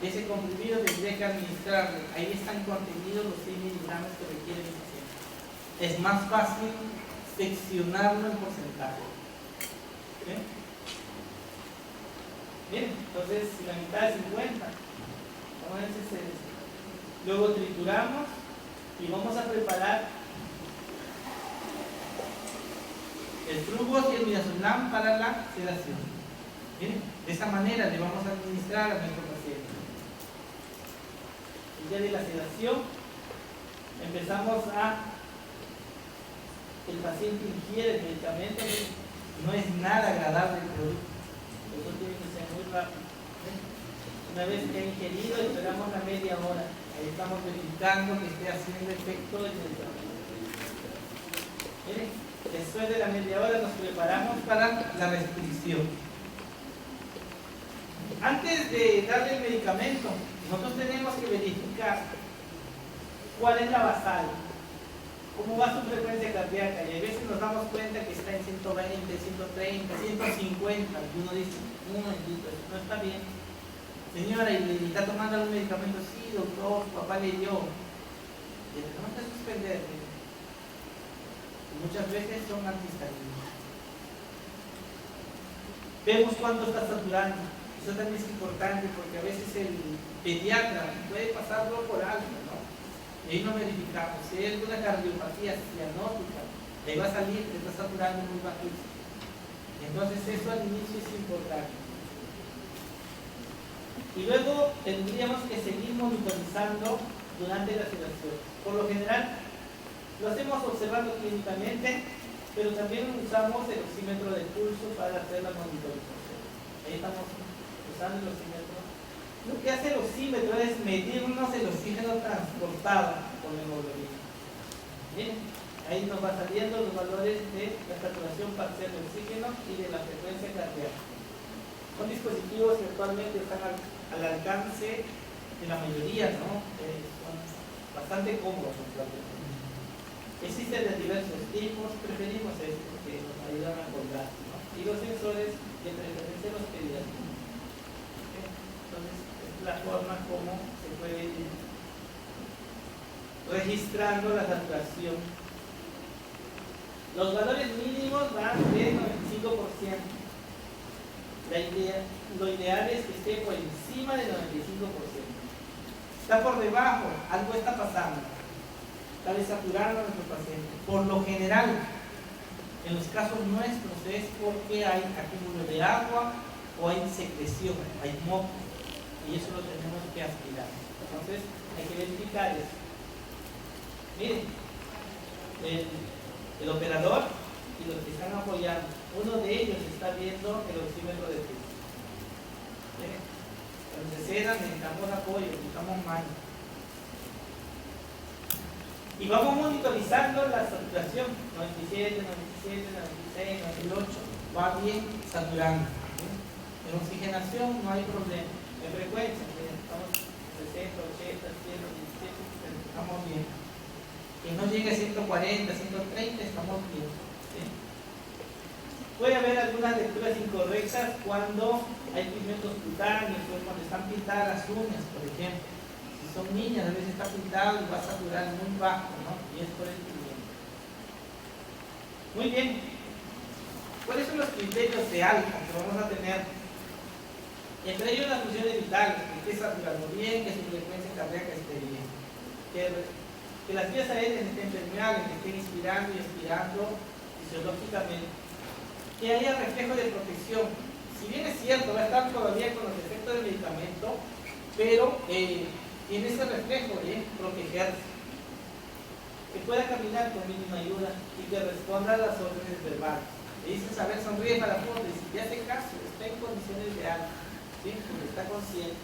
de ese comprimido tendría que administrarlo. Ahí están contenidos los 6 miligramos que requiere el paciente. Es más fácil seccionarlo en porcentaje. ¿Bien? Bien, entonces la mitad es 50. Luego trituramos y vamos a preparar el Frugos y el Midazolam para la sedación. Bien, de esta manera le vamos a administrar a nuestro paciente. El día de la sedación empezamos el paciente ingiere el medicamento, no es nada agradable el producto, eso tiene que ser muy rápido. Una vez que ha ingerido, esperamos la media hora. Ahí estamos verificando que esté haciendo efecto el medicamento. Miren, después de la media hora nos preparamos para la restricción. Antes de darle el medicamento, nosotros tenemos que verificar cuál es la basal, cómo va su frecuencia cardíaca. Y a veces nos damos cuenta que está en 120, 130, 150. Y uno dice, un momentito, eso no está bien. Señora, ¿y está tomando algún medicamento? Sí, doctor, su papá le dio. Le tenemos que suspender. Y muchas veces son antihistaminos. Vemos cuánto está saturando. Eso también es importante porque a veces el pediatra puede pasarlo por alto, ¿no? Y ahí no verificamos. Si hay alguna cardiopatía cianótica, le va a salir que está saturando muy bajísimo. Entonces eso al inicio es importante. Y luego tendríamos que seguir monitorizando durante la sedación. Por lo general, lo hacemos observando clínicamente, pero también usamos el oxímetro de pulso para hacer la monitorización. Ahí estamos usando el oxímetro. Lo que hace el oxímetro es medirnos el oxígeno transportado por la hemoglobina. Bien, ahí nos va saliendo los valores de la saturación parcial de oxígeno y de la frecuencia cardíaca. Son dispositivos que actualmente están al alcance de la mayoría, ¿no? Son bastante cómodos. Existen de diversos tipos, preferimos este porque nos ayudan a acordar, ¿no? Y los sensores de preferencia los pediátricos. Entonces, es la forma como se puede ir registrando la saturación. Los valores mínimos van de 95%. Lo ideal es que esté por encima del 95%. Está por debajo, algo está pasando. Está desaturando a nuestro paciente. Por lo general, en los casos nuestros es porque hay acúmulo de agua o hay secreción, hay moco. Y eso lo tenemos que aspirar. Entonces, hay que verificar eso. Miren, el operador y los que están apoyando, uno de ellos está viendo el oxímetro de pulso. Cuando se seda necesitamos apoyo, necesitamos mano. Y vamos monitorizando la saturación, 97, 97, 96, 98, va bien saturando. En oxigenación no hay problema. En frecuencia, estamos 60, 80, 117, estamos bien. Que no llegue a 140, 130, estamos bien. ¿Sí? Puede haber algunas lecturas incorrectas cuando hay pigmentos cutáneos o cuando están pintadas las uñas, por ejemplo. Si son niñas, a veces está pintado y va a saturar muy bajo, ¿no? Y es por el pigmento. Muy bien. ¿Cuáles son los criterios de alfa que vamos a tener? Entre ellos las funciones vitales, que esté saturando bien, que su frecuencia cardíaca esté bien, que las vías aéreas estén permeables, que estén inspirando y expirando fisiológicamente, que haya reflejo de protección. Si bien es cierto, va a estar todavía con los efectos del medicamento, pero tiene ese reflejo de protegerse, que pueda caminar con mínima ayuda y que responda a las órdenes verbales. Le dicen saber sonríe para fondo, y si ya hace caso, está en condiciones de alta. ¿Sí? Porque está consciente.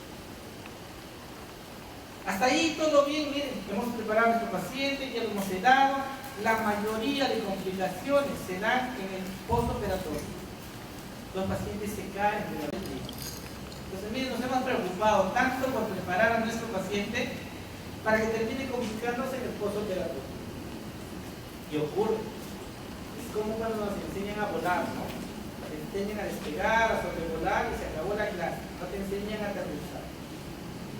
Hasta ahí todo bien, miren, hemos preparado a nuestro paciente, ya lo hemos sedado. La mayoría de complicaciones se dan en el postoperatorio. Los pacientes se caen de la vida. Entonces, miren, nos hemos preocupado tanto por preparar a nuestro paciente para que termine complicándose en el postoperatorio. Y ocurre. Es como cuando nos enseñan a volar, ¿no? Te enseñan a despegar, a sobrevolar y se acabó la clase. No te enseñan a aterrizar.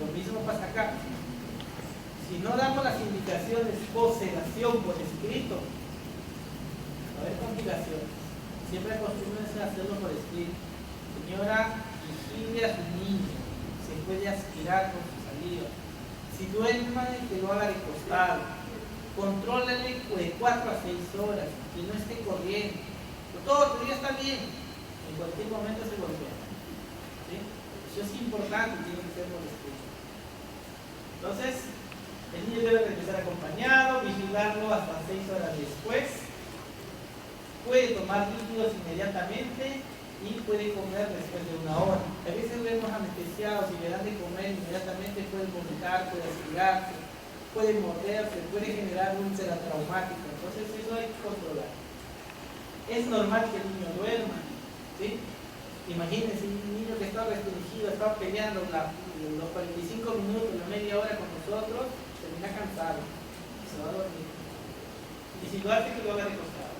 Lo mismo pasa acá. Si no damos las indicaciones post-sedación por escrito, va a haber complicaciones. Siempre acostúmbrense a hacerlo por escrito. Señora, vigile a su niño. Se puede aspirar con su saliva. Si duerme, que lo haga recostado. Contrólale de 4 a 6 horas. Que no esté corriendo. Todo ya está bien. En cualquier momento se golpea. ¿Sí? Eso es importante, tiene que ser por escrito. Entonces, el niño debe regresar acompañado, vigilarlo hasta 6 horas después. Puede tomar líquidos inmediatamente y puede comer después de 1 hora. A veces vemos anestesiados y le dan de comer inmediatamente, puede vomitar, puede aspirarse, puede morderse, puede generar úlcera traumática. Entonces eso hay que controlar. Es normal que el niño duerma, ¿sí? Imagínense un niño que está restringido, está peleando los 45 minutos, la media hora con nosotros, termina cansado, se va a dormir. Y si lo hace, que lo haga recostado.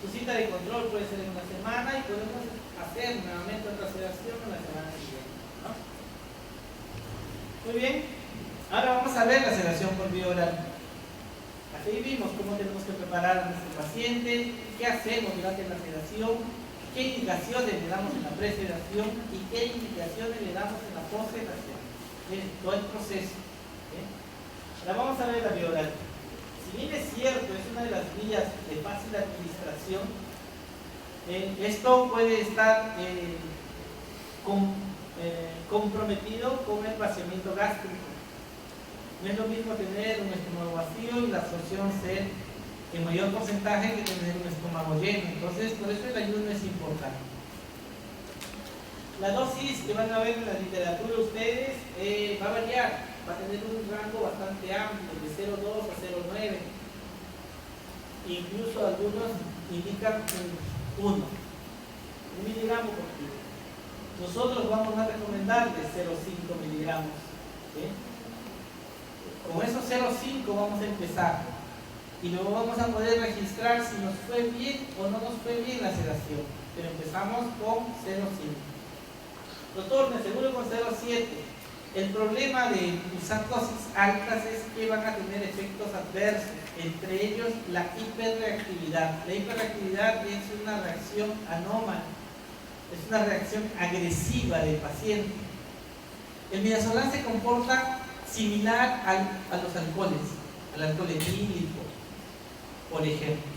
Su cita de control puede ser en 1 semana y podemos hacer nuevamente otra sedación en la semana siguiente, ¿no? Muy bien, ahora vamos a ver la sedación por vía oral. Así vimos cómo tenemos que preparar a nuestro paciente, qué hacemos durante la sedación, qué indicaciones le damos en la presedación y qué indicaciones le damos en la postsedación. Todo el proceso. Ahora vamos a ver la vía oral. Si bien es cierto, es una de las vías de fácil administración, esto puede estar comprometido con el vaciamiento gástrico. No es lo mismo tener un estómago vacío y la absorción ser en mayor porcentaje que tener un estómago lleno. Entonces, por eso el ayuno es importante. La dosis que van a ver en la literatura ustedes va a variar. Va a tener un rango bastante amplio, de 0,2 a 0,9. Incluso algunos indican 1 miligramo por kilo. Nosotros vamos a recomendar de 0,5 miligramos. ¿Sí? Con esos 0,5 vamos a empezar. Y luego vamos a poder registrar si nos fue bien o no nos fue bien la sedación. Pero empezamos con 0,5. Doctor, me aseguro con 0,7. El problema de usar dosis altas es que van a tener efectos adversos, entre ellos la hiperreactividad. La hiperreactividad es una reacción anómala, es una reacción agresiva del paciente. El midazolam se comporta similar a los alcoholes, al alcohol etílico, por ejemplo.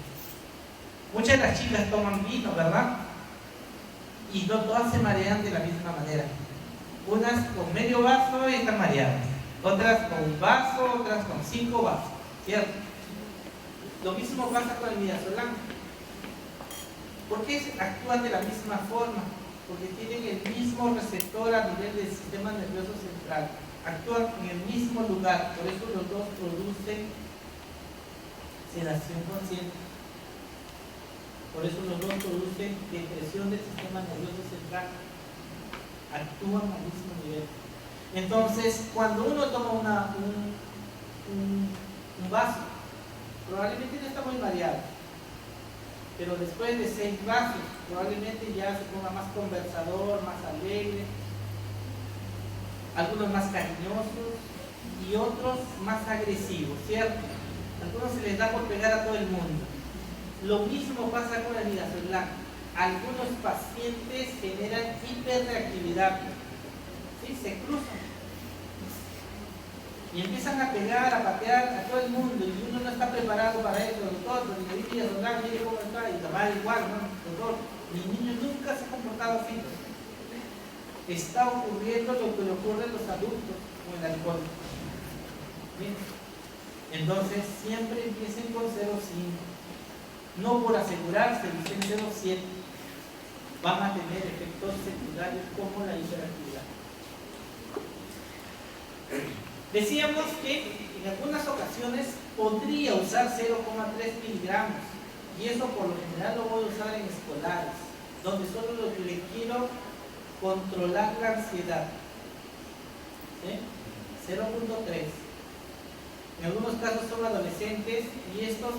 Muchas de las chicas toman vino, ¿verdad? Y no todas se marean de la misma manera. Unas con medio vaso y están mareadas, otras con un vaso, otras con 5 vasos, ¿cierto? Lo mismo pasa con el midazolam. ¿Por qué actúan de la misma forma? Porque tienen el mismo receptor a nivel del sistema nervioso central, actúan en el mismo lugar, por eso los dos producen sedación consciente. Por eso los dos producen depresión del sistema nervioso central. Actúan al mismo nivel. Entonces, cuando uno toma un vaso, probablemente no está muy mareado, pero después de 6 vasos, probablemente ya se ponga más conversador, más alegre, algunos más cariñosos y otros más agresivos, ¿cierto? Algunos se les da por pegar a todo el mundo. Lo mismo pasa con el midazolam. Algunos pacientes generan hiperreactividad, ¿sí? Se cruzan y empiezan a pegar, a patear a todo el mundo y uno no está preparado para eso. Doctor, pero le dije midazolam, mire cómo está, y la madre igual, ¿no? Doctor, mi niño nunca se ha comportado así. Está ocurriendo lo que le ocurre a los adultos con el alcohol. ¿Sí? Entonces, siempre empiecen con 0,5. No por asegurarse, dicen 0,7. Van a tener efectos secundarios como la hiperactividad. Decíamos que en algunas ocasiones podría usar 0,3 miligramos, y eso por lo general lo voy a usar en escolares, donde solo lo que le quiero controlar la ansiedad. ¿Sí? 0,3. En algunos casos son adolescentes y estos,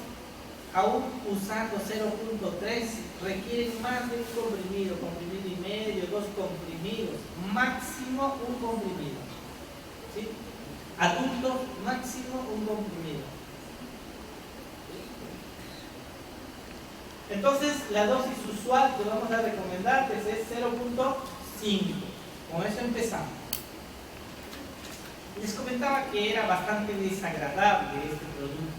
aún usando 0,3, requieren más de un comprimido, comprimido y medio, 2 comprimidos, máximo un comprimido. ¿Sí? Adultos, máximo un comprimido. Entonces, la dosis usual que vamos a recomendarles es 0,5. Con eso empezamos. Les comentaba que era bastante desagradable este producto.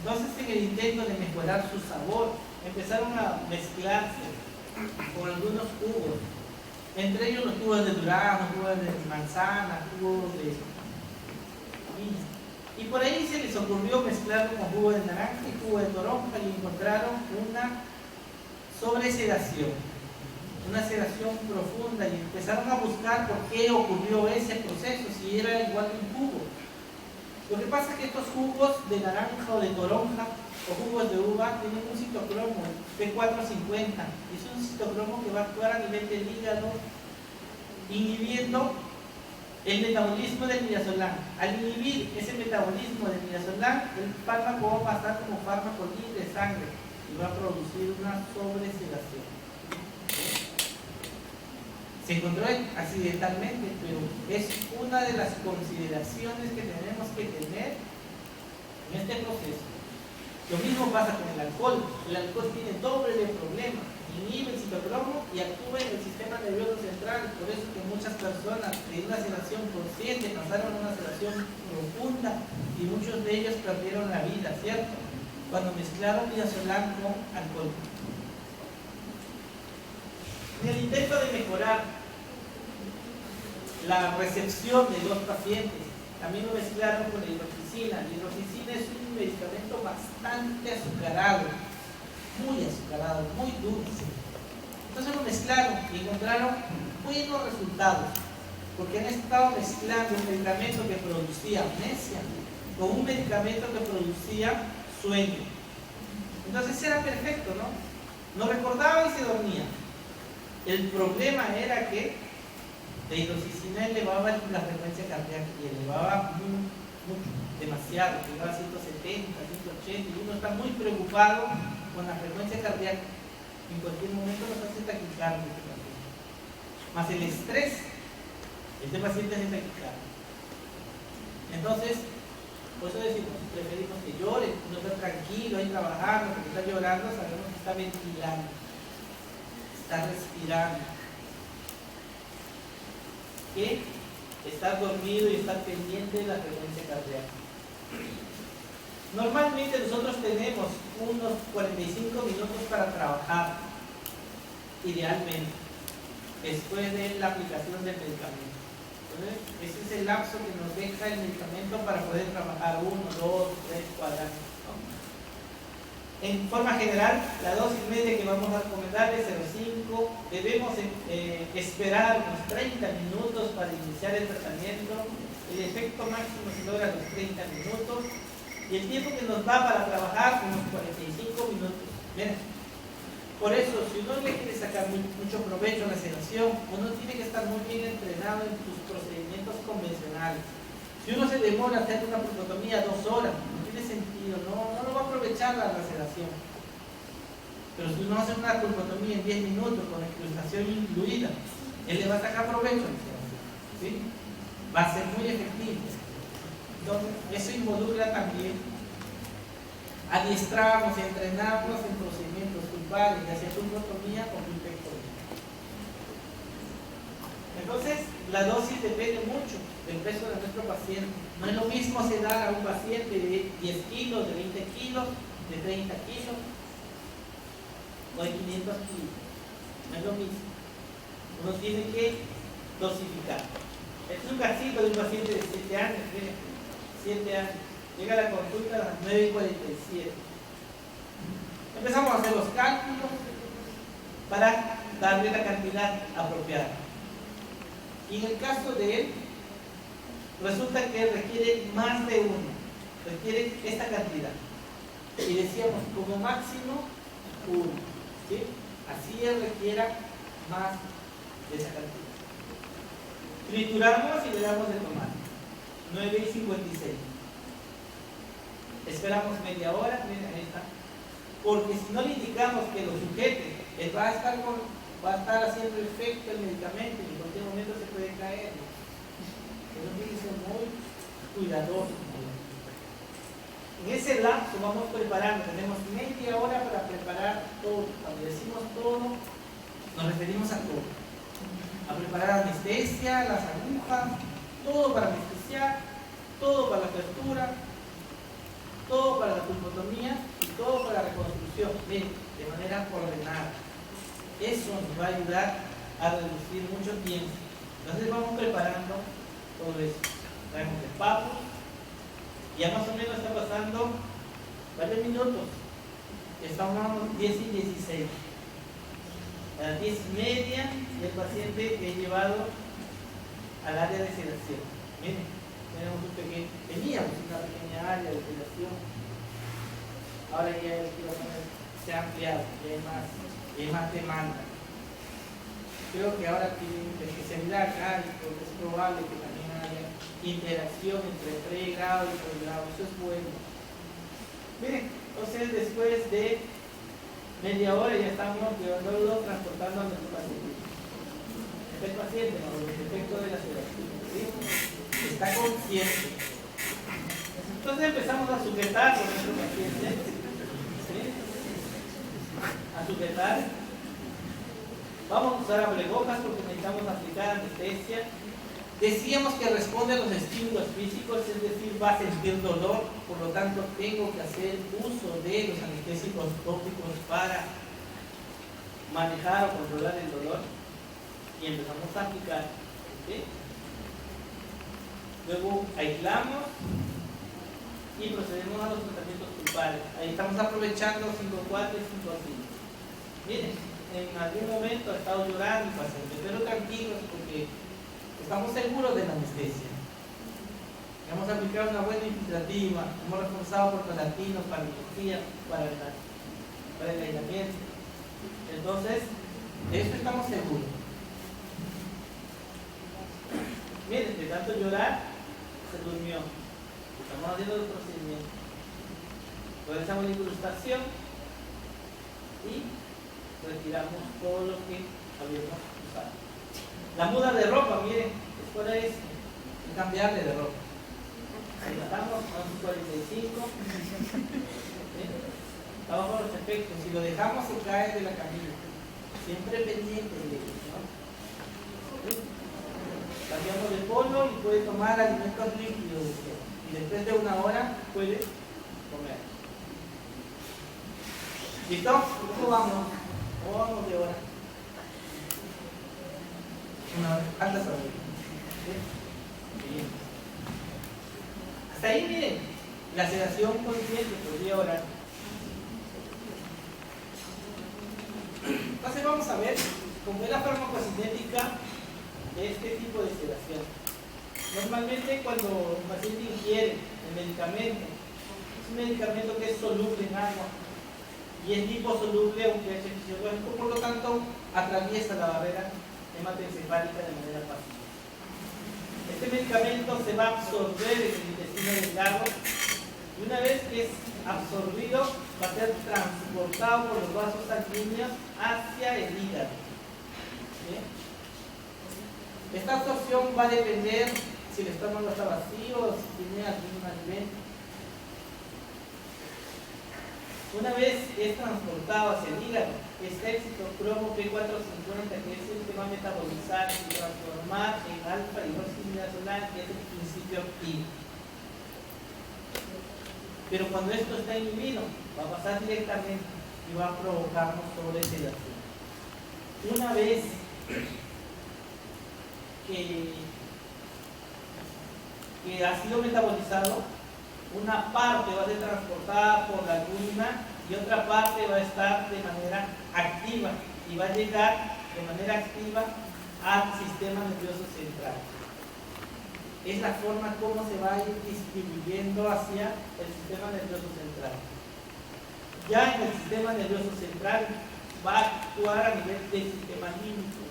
Entonces, en el intento de mejorar su sabor, empezaron a mezclarse con algunos jugos. Entre ellos los jugos de durazno, jugos de manzana, jugos de... Y por ahí se les ocurrió mezclarlo con jugo de naranja y jugo de toronja y encontraron una sobresedación, una sedación profunda, y empezaron a buscar por qué ocurrió ese proceso, si era igual que un jugo. Lo que pasa es que estos jugos de naranja o de toronja o jugos de uva tienen un citocromo P450, y es un citocromo que va a actuar a nivel del hígado, inhibiendo el metabolismo del midazolam. Al inhibir ese metabolismo del midazolam, el fármaco va a pasar como fármaco libre de sangre y va a producir una sobresedación. Se encontró accidentalmente, pero es una de las consideraciones que tenemos que tener en este proceso. Lo mismo pasa con el alcohol. El alcohol tiene doble de problema: inhibe el citocromo y actúa en el sistema nervioso central. Por eso que muchas personas de una sedación consciente pasaron a una sedación profunda y muchos de ellos perdieron la vida, ¿cierto? Cuando mezclaron midazolam con alcohol. En el intento de mejorar la recepción de los pacientes, también lo mezclaron con la hidroxicina. La hidroxicina es un medicamento bastante azucarado, muy dulce. Entonces lo mezclaron y encontraron buenos resultados, porque han estado mezclando un medicamento que producía amnesia con un medicamento que producía sueño. Entonces era perfecto, ¿no? No recordaba y se dormía. El problema era que la hidroxicina elevaba la frecuencia cardíaca, y elevaba mucho, demasiado, elevaba a 170, 180, y uno está muy preocupado con la frecuencia cardíaca. En cualquier momento nos hace taquicardia. Más el estrés, este paciente hace taquicardia. Entonces, por eso decimos, preferimos que llore, no está tranquilo ahí trabajando, porque está llorando, sabemos que está ventilando, está respirando. Que estar dormido y estar pendiente de la frecuencia cardíaca. Normalmente nosotros tenemos unos 45 minutos para trabajar, idealmente, después de la aplicación del medicamento. Entonces, ese es el lapso que nos deja el medicamento para poder trabajar 1, 2, 3 cuadrantes, ¿no? En forma general, la dosis media que vamos a recomendar es 0,5. Debemos esperar unos 30 minutos para iniciar el tratamiento. El efecto máximo se logra a los 30 minutos. Y el tiempo que nos da para trabajar, unos 45 minutos. Bien. Por eso, si uno le quiere sacar mucho provecho a la sedación, uno tiene que estar muy bien entrenado en sus procedimientos convencionales. Si uno se demora a hacer una pulpotomía 2 horas, no tiene sentido, no lo va a aprovechar la sedación. Pero si uno hace una pulpotomía en 10 minutos con incrustación incluida, él le va a sacar provecho a la sedación, ¿sí? Va a ser muy efectivo. Entonces, eso involucra también adiestrarnos y entrenarnos en procedimientos culpables, ya sea pulpotomía o pulpectomía. Entonces, la dosis depende mucho del peso de nuestro paciente. No es lo mismo sedar a un paciente de 10 kilos, de 20 kilos, de 30 kilos o de 500 kilos. No es lo mismo. Uno tiene que dosificar. Este es un casito de un paciente de 7 años, 7 años. Llega a la consulta a las 9:47. Empezamos a hacer los cálculos para darle la cantidad apropiada. Y en el caso de él, resulta que requiere más de uno, requiere esta cantidad. Y decíamos, como máximo, uno, ¿sí? Así él requiera más de esa cantidad. Trituramos y le damos de tomar. 9:56. Esperamos media hora, miren, ahí está. Porque si no le indicamos que lo sujete, él va a estar haciendo efecto el medicamento y en cualquier momento se puede caer. Eso tiene que ser muy cuidadoso. En ese lapso vamos preparando, tenemos media hora para preparar todo. Cuando decimos todo, nos referimos a todo. A preparar anestesia, las agujas, todo para anestesiar, todo para la apertura, todo para la pulpotomía y todo para la reconstrucción, de manera ordenada. Eso nos va a ayudar a reducir mucho tiempo. Entonces vamos preparando todo eso. Traemos el papo. Ya más o menos está pasando varios minutos. Estamos 10:16. A las 10:30 y el paciente es llevado al área de sedación. Miren, teníamos una pequeña área de sedación. Ahora ya el quirófano se ha ampliado, ya hay más demanda. Creo que ahora tienen especialidad acá y pues es probable que también haya interacción entre pregrado y posgrado. Eso es bueno. Miren, entonces después de media hora ya estamos llevándolo, transportando a nuestro paciente. El paciente, no, el efecto de la sedación, ¿sí? Está consciente. Entonces empezamos a sujetar a nuestro paciente, ¿sí? A sujetar. Vamos a usar abrebocas porque necesitamos aplicar anestesia. Decíamos que responde a los estímulos físicos, es decir, va a sentir dolor, por lo tanto tengo que hacer uso de los anestésicos tópicos para manejar o controlar el dolor. Y empezamos a aplicar, ¿sí? Luego aislamos y procedemos a los tratamientos pulpares. Ahí estamos aprovechando 5-4 y 5-5. Miren, en algún momento ha estado llorando el paciente, pero tranquilos porque estamos seguros de la anestesia. Hemos aplicado una buena infiltrativa, hemos reforzado por prolactinos, para el aislamiento. Entonces, de eso estamos seguros. Miren, de tanto llorar, se durmió. Estamos haciendo el procedimiento. Realizamos la incrustación y retiramos todo lo que habíamos usado. La muda de ropa, miren, es para eso, es cambiarle de ropa. Ahí estamos, vamos 45. ¿Sí? Vamos con los efectos. Si lo dejamos, se cae de la camilla. Siempre pendiente de ellos, ¿no? ¿Sí? Cambiamos de polo y puede tomar alimentos líquidos. Y después de una hora puede comer. ¿Listo? ¿Cómo vamos? ¿Cómo vamos de hora? Una hora. Alta salud. ¿Sí? Bien. Hasta ahí, miren. La sedación consciente podría orar. Entonces vamos a ver cómo es la farmacocinética de este tipo de sedación. Normalmente cuando el paciente ingiere el medicamento, es un medicamento que es soluble en agua y es liposoluble a un pH fisiológico, por lo tanto atraviesa la barrera hematoencefálica de manera fácil. Este medicamento se va a absorber en el intestino delgado y una vez que es absorbido va a ser transportado por los vasos sanguíneos hacia el hígado. ¿Sí? Esta absorción va a depender si el estómago está vacío o si tiene algún alimento. Una vez es transportado hacia el hígado, este éxito cromo P450, que es el que va a metabolizar y transformar en alfa hidroximidazolán, que es el principio activo. Pero cuando esto está inhibido, va a pasar directamente y va a provocarnos sobresedación. Una vez que ha sido metabolizado, una parte va a ser transportada por la albúmina y otra parte va a estar de manera activa y va a llegar de manera activa al sistema nervioso central. es la forma como se va a ir distribuyendo hacia el sistema nervioso central. Ya en el sistema nervioso central va a actuar a nivel del sistema límbico.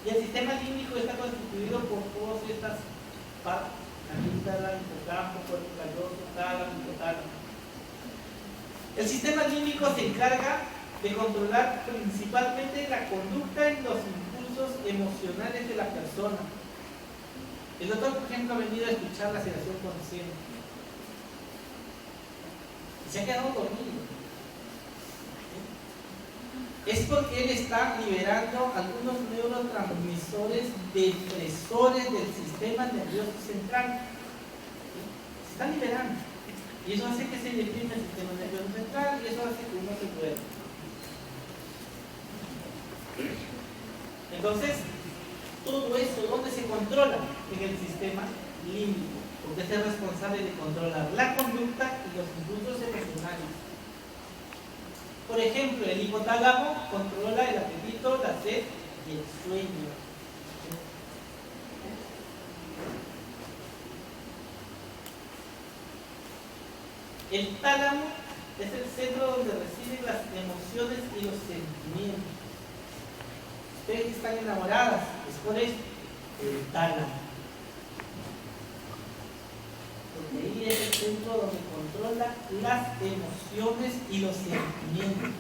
Y el sistema límbico está constituido por todas estas partes: amígdala, hipocampo, cuerpo calloso, tálamo, hipotálamo. El sistema límbico se encarga de controlar principalmente la conducta y los impulsos emocionales de la persona. El doctor, por ejemplo, ha venido a escuchar la sedación consciente y se ha quedado dormido. Es porque él está liberando algunos neurotransmisores depresores del sistema nervioso central. Se están liberando. Y eso hace que se deprime el sistema nervioso central y eso hace que uno se duerma. Entonces, todo eso, ¿dónde se controla? En el sistema límbico, porque es el responsable de controlar la conducta y los impulsos emocionales. Por ejemplo, el hipotálamo controla el apetito, la sed y el sueño. El tálamo es el centro donde residen las emociones y los sentimientos. Ustedes están enamoradas, es por esto, el tálamo. Porque ahí es el centro donde controla las emociones y los sentimientos.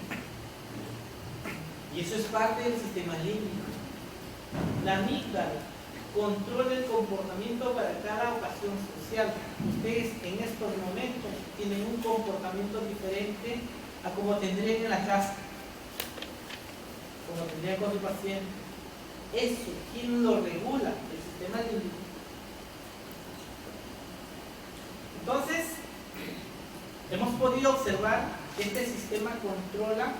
Y eso es parte del sistema límbico. La amígdala controla el comportamiento para cada ocasión social. Ustedes en estos momentos tienen un comportamiento diferente a como tendrían en la casa, como tendrían con su paciente. Eso, ¿quién lo regula? El sistema límbico. Entonces, hemos podido observar que este sistema controla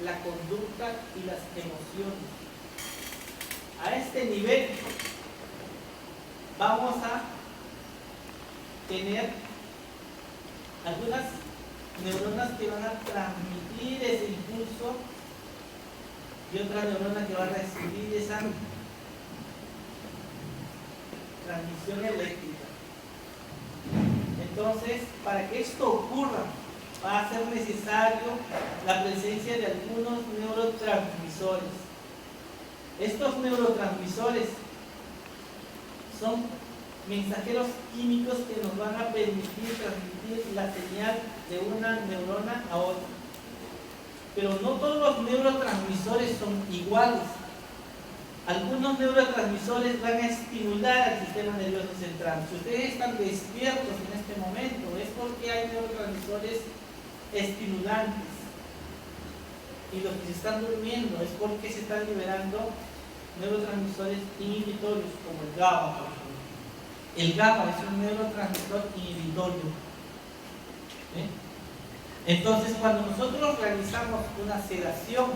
la conducta y las emociones. A este nivel vamos a tener algunas neuronas que van a transmitir ese impulso y otra neurona que va a recibir esa transmisión eléctrica. Entonces, para que esto ocurra, va a ser necesario la presencia de algunos neurotransmisores. Estos neurotransmisores son mensajeros químicos que nos van a permitir transmitir la señal de una neurona a otra. Pero no todos los neurotransmisores son iguales. Algunos neurotransmisores van a estimular al sistema nervioso central. Si ustedes están despiertos en este momento, es porque hay neurotransmisores estimulantes. Y los que se están durmiendo es porque se están liberando neurotransmisores inhibitorios, como el GABA, por ejemplo. El GABA es un neurotransmisor inhibitorio. Entonces, cuando nosotros realizamos una sedación,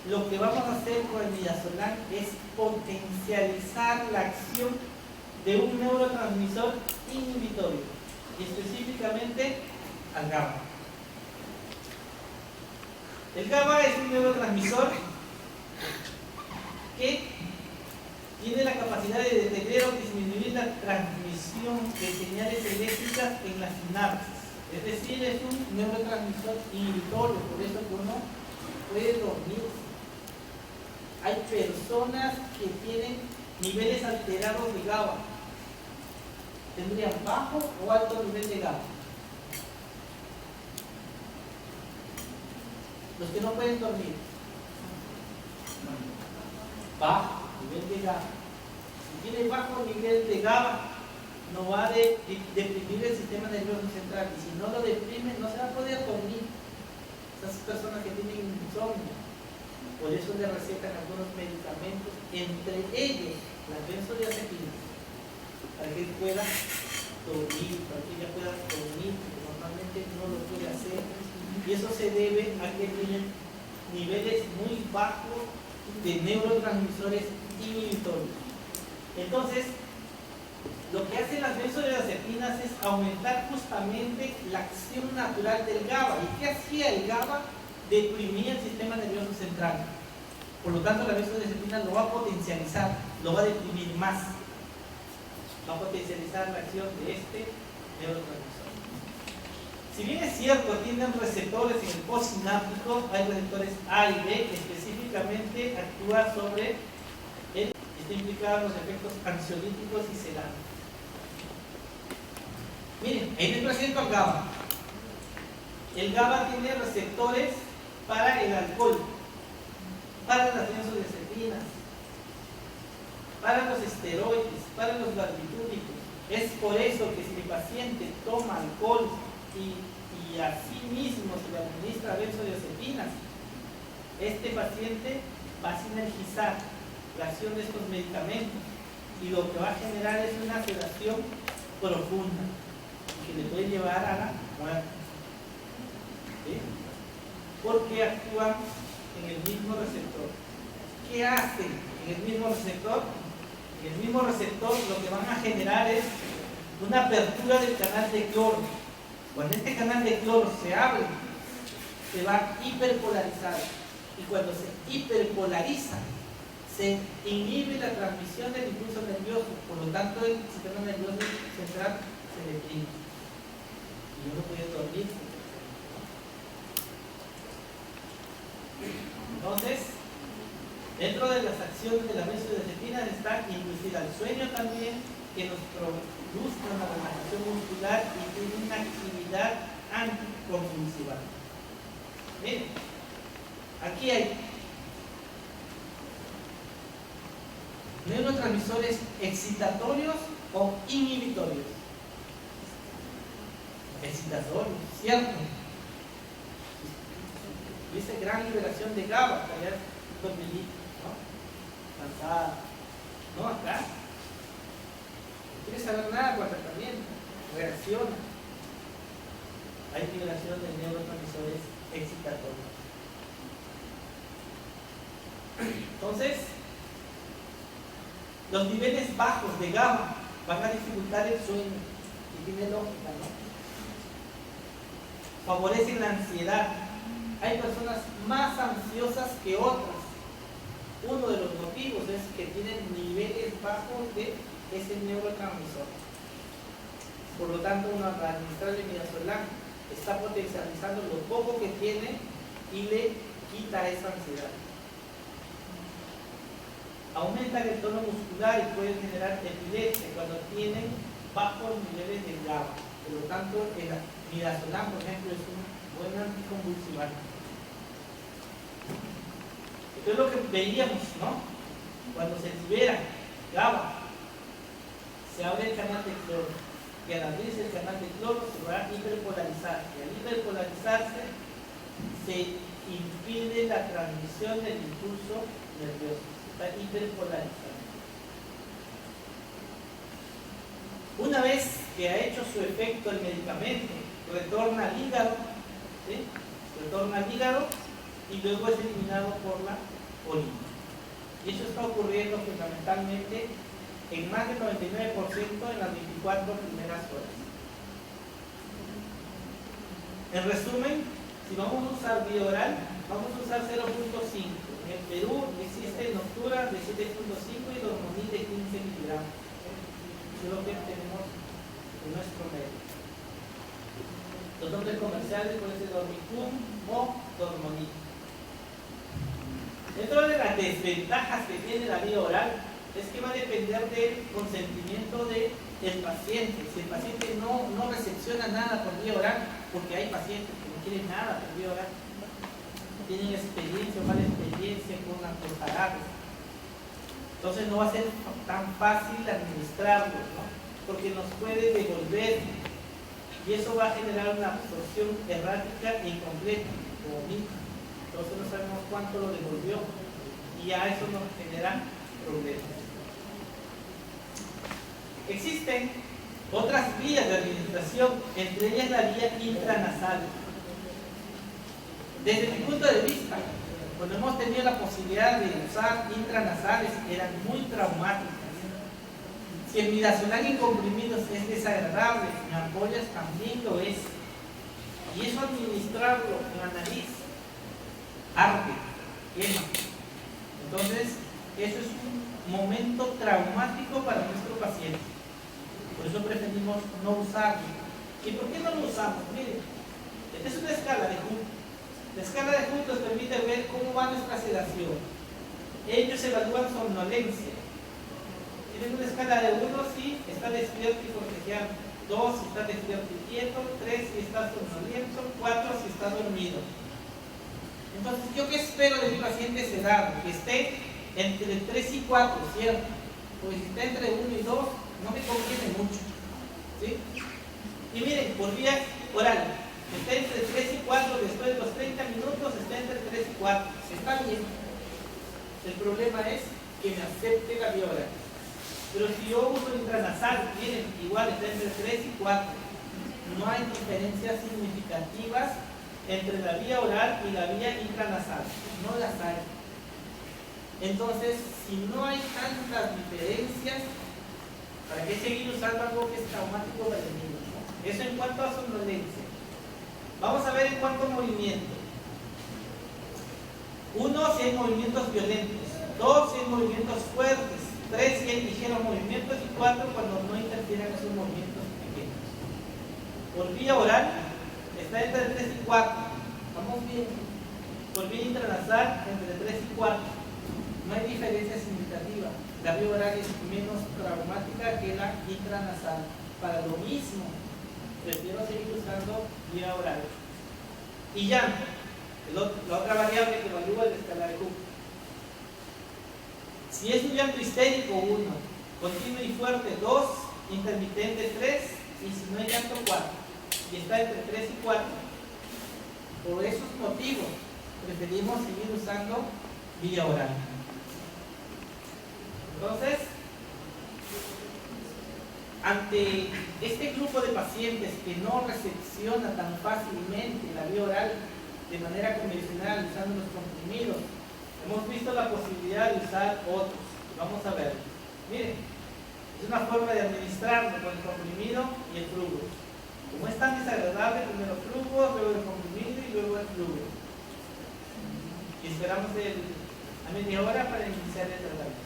lo que vamos a hacer con el midazolam es potencializar la acción de un neurotransmisor inhibitorio, y específicamente al GABA. El GABA es un neurotransmisor que tiene la capacidad de detener o disminuir la transmisión de señales eléctricas en las sinapsis. Es decir, es un neurotransmisor inhibitorio, por eso que uno puede dormirse. Hay personas que tienen niveles alterados de GABA. Tendrían bajo o alto nivel de GABA. Los que no pueden dormir. Bajo nivel de GABA. Si tiene bajo nivel de GABA, no va a deprimir el sistema nervioso central. Y si no lo deprime, no se va a poder dormir. Esas personas que tienen insomnio. Por eso le recetan algunos medicamentos, entre ellos las benzodiazepinas, para que él pueda dormir, para que ella pueda dormir, porque normalmente no lo puede hacer. Y eso se debe a que tienen niveles muy bajos de neurotransmisores inhibitorios. Entonces, lo que hacen las benzodiazepinas es aumentar justamente la acción natural del GABA. ¿Y qué hacía el GABA? Deprimía el sistema nervioso central. Por lo tanto, la benzodiazepina lo va a potencializar, lo va a deprimir más. va a potencializar la acción de este neurotransmisor. Si bien es cierto, tienen receptores en el postsináptico, hay receptores A y B que específicamente actúan sobre el, está implicado en los efectos ansiolíticos y sedantes. Miren, ahí les presento el GABA. El GABA tiene receptores para el alcohol, para las benzodiazepinas, para los esteroides, para los barbitúricos. Es por eso que si mi paciente toma alcohol y a sí mismo se le administra benzodiazepinas, este paciente va a sinergizar la acción de estos medicamentos y lo que va a generar es una sedación profunda que le puede llevar a la muerte. ¿Sí? Porque actúan en el mismo receptor. ¿Qué hacen en el mismo receptor? En el mismo receptor lo que van a generar es una apertura del canal de cloro. Cuando este canal de cloro se abre, se va a hiperpolarizar. Y cuando se hiperpolariza, se inhibe la transmisión del impulso nervioso. Por lo tanto, el sistema nervioso central se deprime. Y yo no podía dormir. Entonces, dentro de las acciones de la benzodiazepina está inducir al sueño también, que nos produzca una relajación muscular y tiene una actividad anticonvulsiva. Miren, aquí hay neurotransmisores excitatorios o inhibitorios. Excitatorios, ¿cierto? Dice gran liberación de GABA, que allá dormidito, ¿no? Cansada. No, acá. No quiere saber nada con el tratamiento. Reacciona. Hay liberación de neurotransmisores excitatorios. Entonces, los niveles bajos de GABA van a dificultar el sueño. Y tiene lógica, ¿no? Favorecen la ansiedad. Hay personas más ansiosas que otras. Uno de los motivos es que tienen niveles bajos de ese neurotransmisor. Por lo tanto, uno al administrarle midazolam está potencializando lo poco que tiene y le quita esa ansiedad. Aumenta el tono muscular y puede generar epilepsia cuando tienen bajos niveles de GABA. Por lo tanto, el midazolam, por ejemplo, es un buen anticonvulsivante. Esto es lo que veíamos, ¿no? Cuando se libera GABA, se abre el canal de cloro. Y al abrirse el canal de cloro se va a hiperpolarizar. Y al hiperpolarizarse se impide la transmisión del impulso nervioso. Se está hiperpolarizando. Una vez que ha hecho su efecto el medicamento, retorna al hígado, ¿sí? Retorna al hígado y luego es eliminado por la orina. Y eso está ocurriendo fundamentalmente en más del 99% en las 24 primeras horas. En resumen, si vamos a usar vía oral, vamos a usar 0.5. En el Perú existe Noctura de 7.5 y Dormonil de 15 miligramos. Eso es lo que tenemos en nuestro medio. Los nombres comerciales pueden ser Dormicum o Dormonil. Dentro de las desventajas que tiene la vía oral es que va a depender del consentimiento del paciente. Si el paciente no recepciona nada por vía oral, porque hay pacientes que no quieren nada por vía oral, tienen experiencia o mala experiencia con antijarabes, entonces no va a ser tan fácil administrarlo, ¿no? Porque nos puede devolver y eso va a generar una absorción errática e incompleta, como mito. Entonces no sabemos cuánto lo devolvió y a eso nos genera problemas. Existen otras vías de administración, entre ellas la vía intranasal. Desde mi punto de vista, cuando hemos tenido la posibilidad de usar intranasales, eran muy traumáticas. Si el midazolam en comprimidos es desagradable, en ampollas también lo es. Y eso administrarlo en la nariz arde, quema. Entonces, eso es un momento traumático para nuestro paciente. no usarlo. ¿Y por qué no lo usamos? Miren, esta es una escala de Hood. La escala de Hood nos permite ver cómo va nuestra sedación. Ellos evalúan somnolencia. Tienen una escala de 1 si está despierto y forcejeando, 2 si está despierto y quieto, 3 si está somnoliento, 4 si está dormido. Entonces, ¿yo qué espero de mi paciente sedado? Que esté entre 3 y 4, ¿cierto? Porque si está entre 1 y 2, no me conviene mucho, ¿sí? Y miren, por vía oral, está entre 3 y 4, después de los 30 minutos está entre 3 y 4. Está bien. El problema es que me acepte la vía oral. Pero si yo uso intranasal, miren, igual está entre 3 y 4. No hay diferencias significativas entre la vía oral y la vía intranasal. No las hay. Entonces, si no hay tantas diferencias, ¿para qué seguir usando algo que es traumático para el niño? Eso en cuanto a somnolencia. Vamos a ver en cuanto a movimiento. 1, si hay movimientos violentos. 2, si hay movimientos fuertes. 3, si hay ligeros movimientos. Y 4, cuando no interfieren esos movimientos pequeños. Por vía oral, está entre 3 y 4. Vamos bien. Por vía intranasal, entre 3 y 4. No hay diferencia significativa. La vía oral es menos traumática que la intranasal. Para lo mismo, prefiero seguir usando vía oral. Y ya, la otra variable que evalúa es la escala de Cook. Si es un llanto histérico, 1, continuo y fuerte, 2, intermitente, 3, y si no hay llanto, 4. Y está entre 3 y 4. Por esos motivos, preferimos seguir usando vía oral. Entonces, ante este grupo de pacientes que no recepciona tan fácilmente la vía oral de manera convencional usando los comprimidos, hemos visto la posibilidad de usar otros. Vamos a ver. Miren, es una forma de administrarlo con el comprimido y el flujo. Como es tan desagradable, primero flujo, luego el comprimido y luego el flujo. Y esperamos a media hora para iniciar el tratamiento.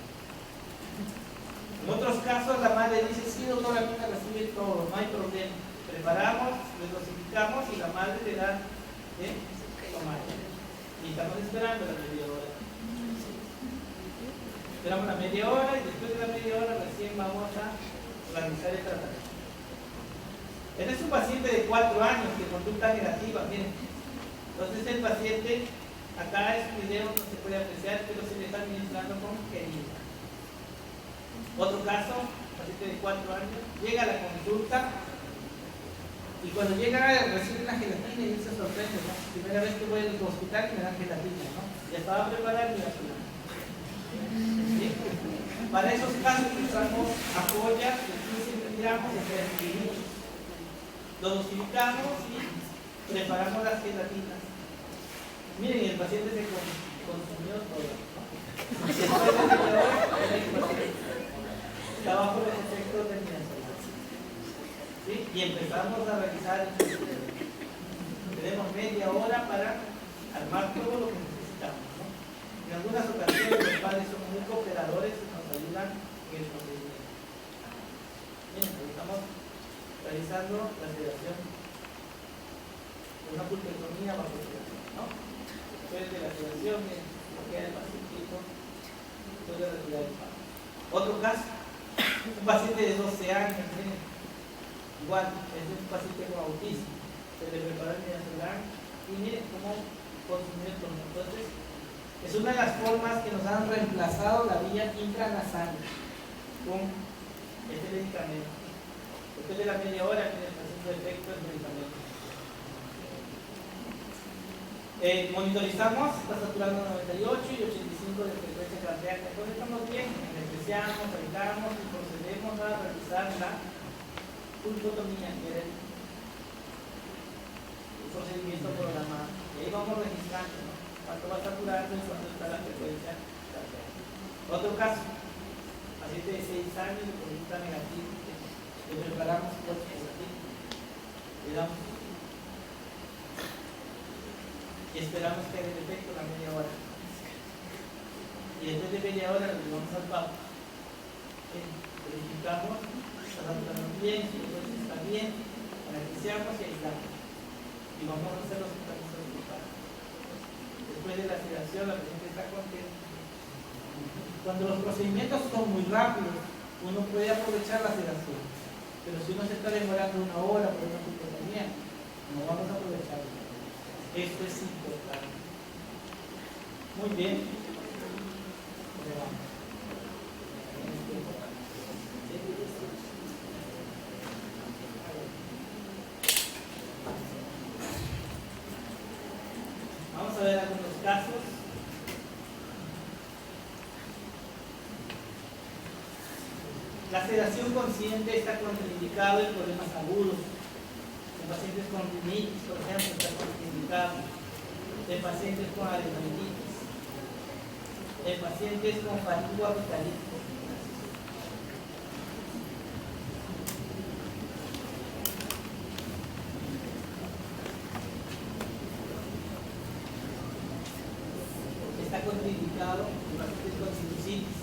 En otros casos, la madre dice: sí, doctora, a mí me recibe todo, no hay problema. Preparamos, le dosificamos y la madre le da tomar. Y estamos esperando la media hora. Esperamos la media hora y después de la media hora recién vamos a realizar el tratamiento. Este es un paciente de 4 años de conducta negativa, miren. Entonces el paciente, acá en su video no se puede apreciar, pero se le está administrando con jeringa. Otro caso, paciente de 4 años, llega a la consulta y cuando llega recibe una gelatina y él se sorprende, ¿no? Primera vez que voy al hospital y me dan gelatina, ¿no? Ya estaba preparado y la gelatina. ¿Sí? Para esos casos usamos apoya de 15 miligramos de fertilidad. Lo dosificamos y preparamos las gelatinas. Miren, el paciente se consumió todo, ¿no? Después de media hora, está bajo los efectos del niazolam. ¿Sí? Y empezamos a realizar el sistema. Tenemos media hora para armar todo lo que necesitamos, ¿no? En algunas ocasiones los padres son muy cooperadores y nos ayudan en el procedimiento. Bien, estamos realizando la sedación con una pulpectomía bajo sedación, ¿no? Después de la sedación, queda el pacientito, después de retirar el palo. Otro caso, un paciente de 12 años, miren, igual, es un paciente con autismo, se le preparó el niazolam y miren cómo consumió el tono. Entonces, es una de las formas que nos han reemplazado la vía intranasal con este medicamento. Después de la media hora que está haciendo efecto el medicamento. Monitorizamos, está saturando 98 y 85 de frecuencia cardíaca. Entonces estamos bien, anestesiamos, aislamos y procedemos a realizar la pulpotomía, que es el procedimiento programado. Y ahí vamos registrando, ¿no? Cuánto va saturando y cuánto está la frecuencia cardíaca. Otro caso, paciente de 6 años de conducta negativa. Le preparamos por le damos y esperamos que haga el efecto la media hora. Y después de media hora le vamos al pavo. Verificamos pasándonos bien, si los dos están bien, para que seamos y aislamos. Y vamos a hacer los resultados. Después de la sedación, la paciente está contenta. Cuando los procedimientos son muy rápidos, uno puede aprovechar la sedación. Pero si uno se está demorando una hora por una compañía, no vamos a aprovecharlo. Esto es importante. Muy bien. Vamos a ver algunos casos. La sedación consciente está contraindicado en problemas agudos. En pacientes con rinitis, por ejemplo, está contraindicado. En pacientes con adenoiditis. En pacientes con fatiga hospitalítica. Está contraindicado en pacientes con sinusitis,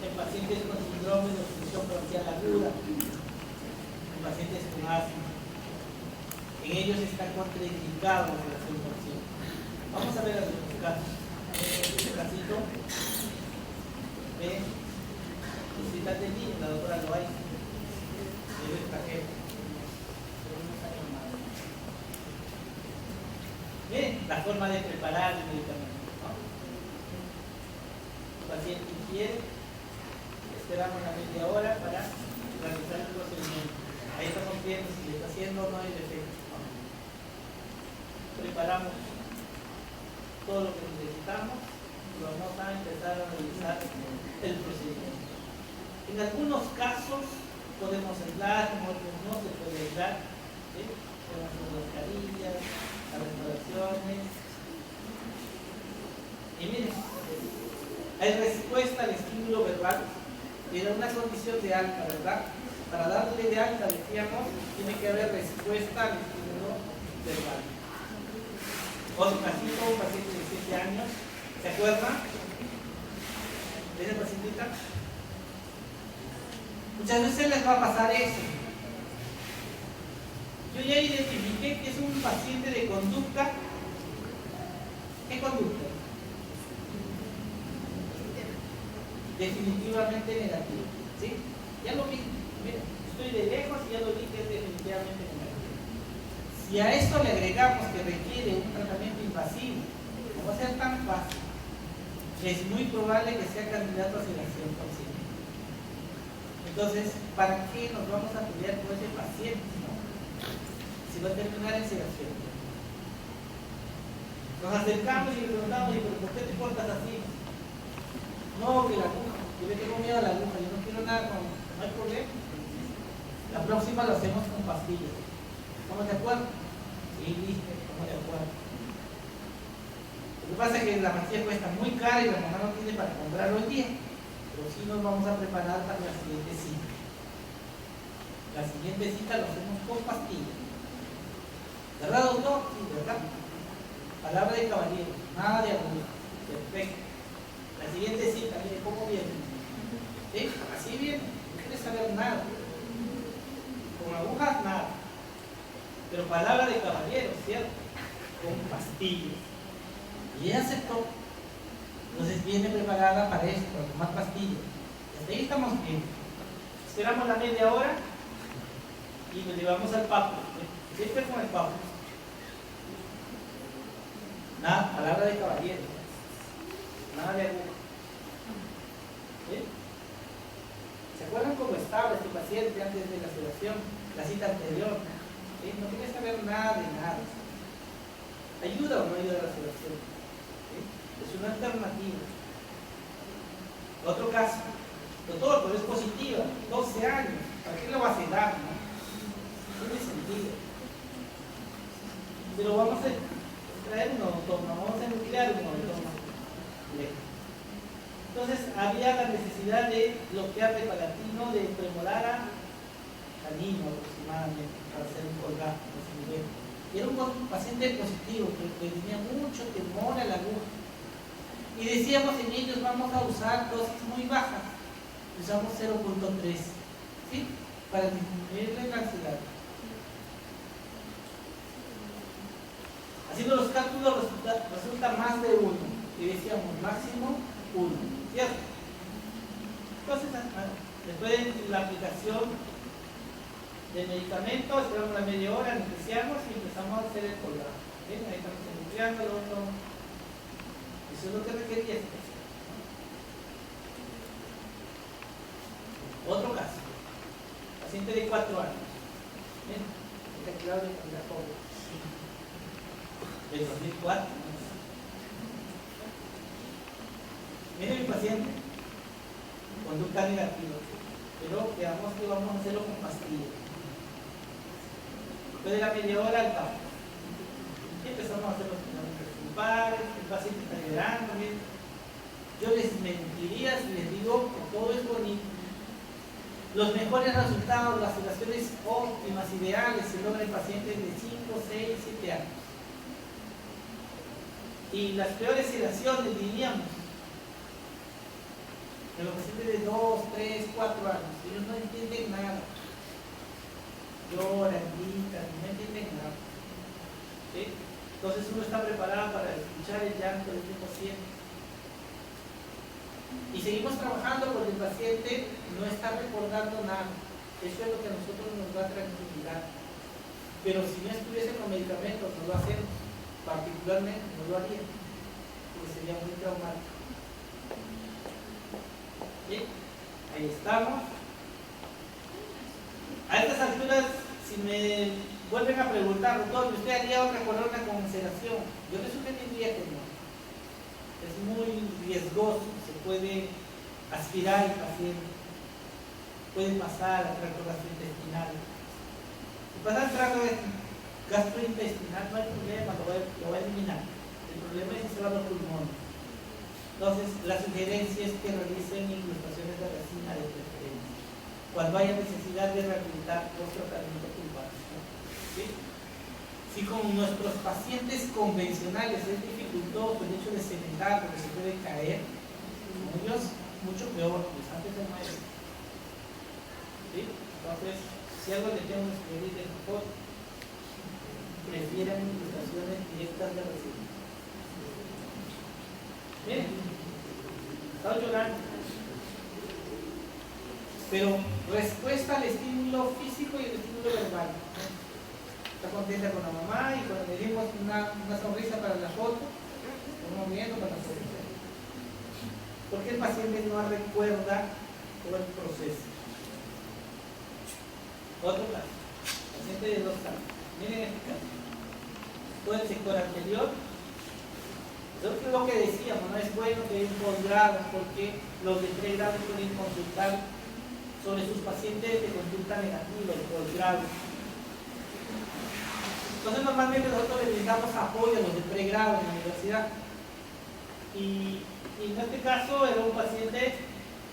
en pacientes con síndrome de obstrucción bronquial aguda, en pacientes con asma. En ellos está contraindicado la sedación consciente. Vamos a ver algunos casos. Este casito, visitas de niño, la doctora Loaiza, el extranjero. Bien, la forma de preparar el medicamento. El paciente ingiere, esperamos una media hora para realizar el procedimiento. Ahí estamos viendo si le está haciendo o no el efecto. Preparamos todo lo que necesitamos y vamos a empezar a realizar el procedimiento. En algunos casos podemos entrar, en otros no se puede entrar. Podemos hacer mascarillas, las restauraciones. Y miren, hay respuesta al estímulo verbal, que era una condición de alta, ¿verdad? Para darle de alta, decíamos, tiene que haber respuesta al estímulo verbal. Otro casito, un paciente de 7 años, ¿se acuerdan? ¿De esa pacientita? Muchas veces les va a pasar eso. Yo ya identifiqué que es un paciente de conducta. ¿Qué conducta? Definitivamente negativo, ¿sí? Ya lo vi, miren, estoy de lejos y ya lo vi que es definitivamente negativo. Si a esto le agregamos que requiere un tratamiento invasivo, no va a ser tan fácil. Es muy probable que sea candidato a sedación consciente. Entonces, ¿para qué nos vamos a pelear con ese paciente, no? Si va a terminar en sedación. Nos acercamos y le preguntamos, ¿pero por qué te portas así? No, que la aguja, yo le tengo miedo a la aguja, yo no quiero nada con, no hay problema. La próxima lo hacemos con pastillas. ¿Estamos de acuerdo? Sí, listo, estamos de acuerdo. Lo que pasa es que la pastilla cuesta muy cara y la mamá no tiene para comprarlo hoy día. Pero sí nos vamos a preparar para la siguiente cita. La siguiente cita lo hacemos con pastillas. ¿Verdad, doctor? Sí, ¿verdad? Palabra de caballero, nada de aguja. Perfecto. La siguiente cita, mire cómo viene. ¿Sí? Así viene. No quiere saber nada. Con agujas, nada. Pero palabra de caballero, ¿cierto? Con pastillas. Y ella aceptó. Entonces viene preparada para esto, para tomar pastillas. Hasta ahí estamos bien. Esperamos la media hora y nos llevamos al papo. Siempre con el papo. Nada, palabra de caballero. Nada de aguja. ¿Sí? ¿Se acuerdan cómo estaba este paciente antes de la sedación? La cita anterior. ¿Sí? No tiene que saber nada de nada. ¿Ayuda o no ayuda a la sedación? ¿Sí? Es una alternativa. Otro caso. Doctor, pero es positiva. 12 años. ¿Para qué lo va a sedar? No tiene sentido. Pero vamos a traer un odontólogo, vamos a nuclear un odontólogo. Entonces había la necesidad de bloquear de palatino de premolar a niño aproximadamente para hacer un colgado. Y era un paciente positivo que tenía mucho temor a la aguja. Y decíamos en ellos vamos a usar dosis muy bajas. Usamos 0.3. ¿sí? Para disminuir la ansiedad. Haciendo los cálculos resulta más de 1, y decíamos máximo 1, ¿cierto? Entonces, después de la aplicación del medicamento, esperamos la media hora, anestesiamos y empezamos a hacer el colgado. ¿Ven? Ahí estamos enucleando, eso es lo que requería este caso. Otro caso, paciente de 4 años. ¿Ven? Está claro de la joven. Del 2004. Miren mi paciente, conducta negativa, pero veamos que vamos a hacerlo con pastillas. Después de la media hora al cabo. Y empezamos a hacer los fundamentos culpables, el paciente está llorando. Miren. Yo les mentiría si les digo que todo es bonito. Los mejores resultados, las sedaciones óptimas, ideales, se logran en pacientes de 5, 6, 7 años. Y las peores sedaciones, diríamos, en los pacientes de 2, 3, 4 años. Ellos no entienden nada. Lloran, gritan, no entienden nada. ¿Sí? Entonces uno está preparado para escuchar el llanto de este paciente. Y seguimos trabajando porque el paciente no está recordando nada. Eso es lo que a nosotros nos da tranquilidad. Pero si no estuviese con medicamentos, no lo hacemos. Particularmente, no lo haría. Porque sería muy traumático. ¿Sí? Ahí estamos. A estas alturas, si me vuelven a preguntar, doctor, ¿usted haría otra corona con sedación? Yo les sugeriría que no. Es muy riesgoso, se puede aspirar el paciente, puede pasar al tracto gastrointestinal. Si pasa al tracto gastrointestinal no hay problema, lo va a eliminar. El problema es si se van los pulmones. Entonces, la sugerencia es que realicen incrustaciones de resina de preferencia, cuando haya necesidad de rehabilitar los tratamientos pulmonares. ¿Sí? Si con nuestros pacientes convencionales es dificultoso el hecho de cementar porque se puede caer, con ellos mucho peor, pues antes de mueren. ¿Sí? Entonces, si algo le tengo que sugerir de mejor, prefieran incrustaciones directas de resina. Miren, estaba llorando. Pero respuesta al estímulo físico y el estímulo verbal. Está contenta con la mamá y cuando le dimos una sonrisa para la foto, estamos viendo para la sonrisa. Porque el paciente no recuerda todo el proceso. Otro caso, paciente de 2 años. Miren este caso. Todo el sector anterior. Eso es lo que decíamos, no es bueno que hay un posgrado porque los de pregrado pueden consultar sobre sus pacientes de conducta negativa, de posgrado. Entonces normalmente nosotros le brindamos apoyo a los de pregrado en la universidad. Y en este caso era un paciente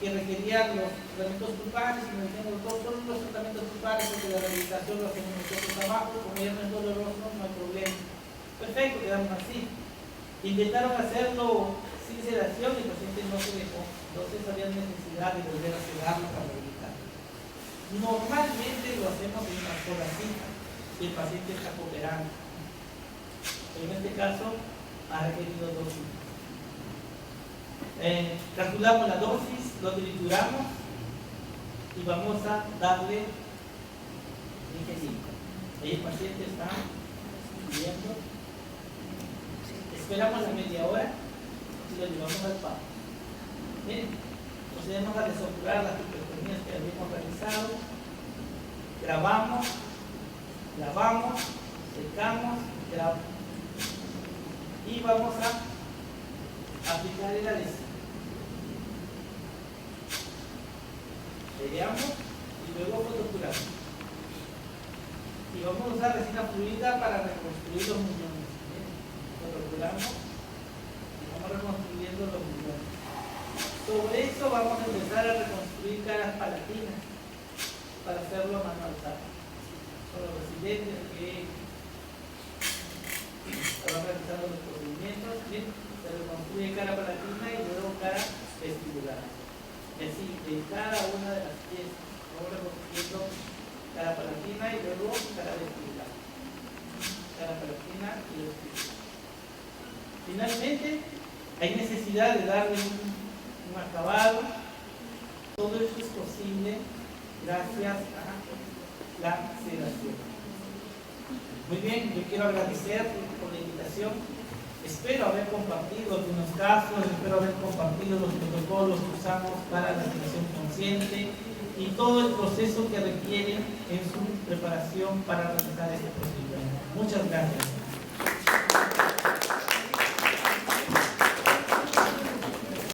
que requería los tratamientos pulpares y me dijeron, doctor, todos los tratamientos pulpares porque la rehabilitación lo hacemos nosotros abajo, como ya no es doloroso, no hay problema. Perfecto, quedamos así. Intentaron hacerlo sin sedación y el paciente no se dejó. Entonces había necesidad de volver a sedarlo para rehabilitar. Normalmente lo hacemos en una sola cita y el paciente está cooperando. Pero en este caso ha requerido 2 citas. Calculamos la dosis, lo trituramos y vamos a darle ingesita. Ahí el paciente está viendo. Esperamos la media hora y lo llevamos al paro. Miren, procedemos a desocular las hipertonías que habíamos realizado. Grabamos, lavamos, secamos, grabamos. Y vamos a aplicar el adhesivo. Peleamos y luego fotocuramos. Y vamos a usar resina fluida para reconstruir los muñones. Fotocuramos y vamos reconstruyendo los muñones. Sobre eso vamos a empezar a reconstruir caras palatinas para hacerlo a mano alzada. Son los residentes que estaban realizando los procedimientos. ¿Sí? Se reconstruye cara palatina y luego cara vestibular. Es decir, de cada una de las piezas, vamos reconstruyendo cara palatina y luego cara vertebral. Cara palatina y vertebral. Finalmente, hay necesidad de darle un acabado. Todo esto es posible gracias a la sedación. Muy bien, yo quiero agradecer por la invitación. Espero haber compartido algunos casos, espero haber compartido los protocolos que usamos para la sedación consciente y todo el proceso que requiere en su preparación para realizar este procedimiento. Muchas gracias.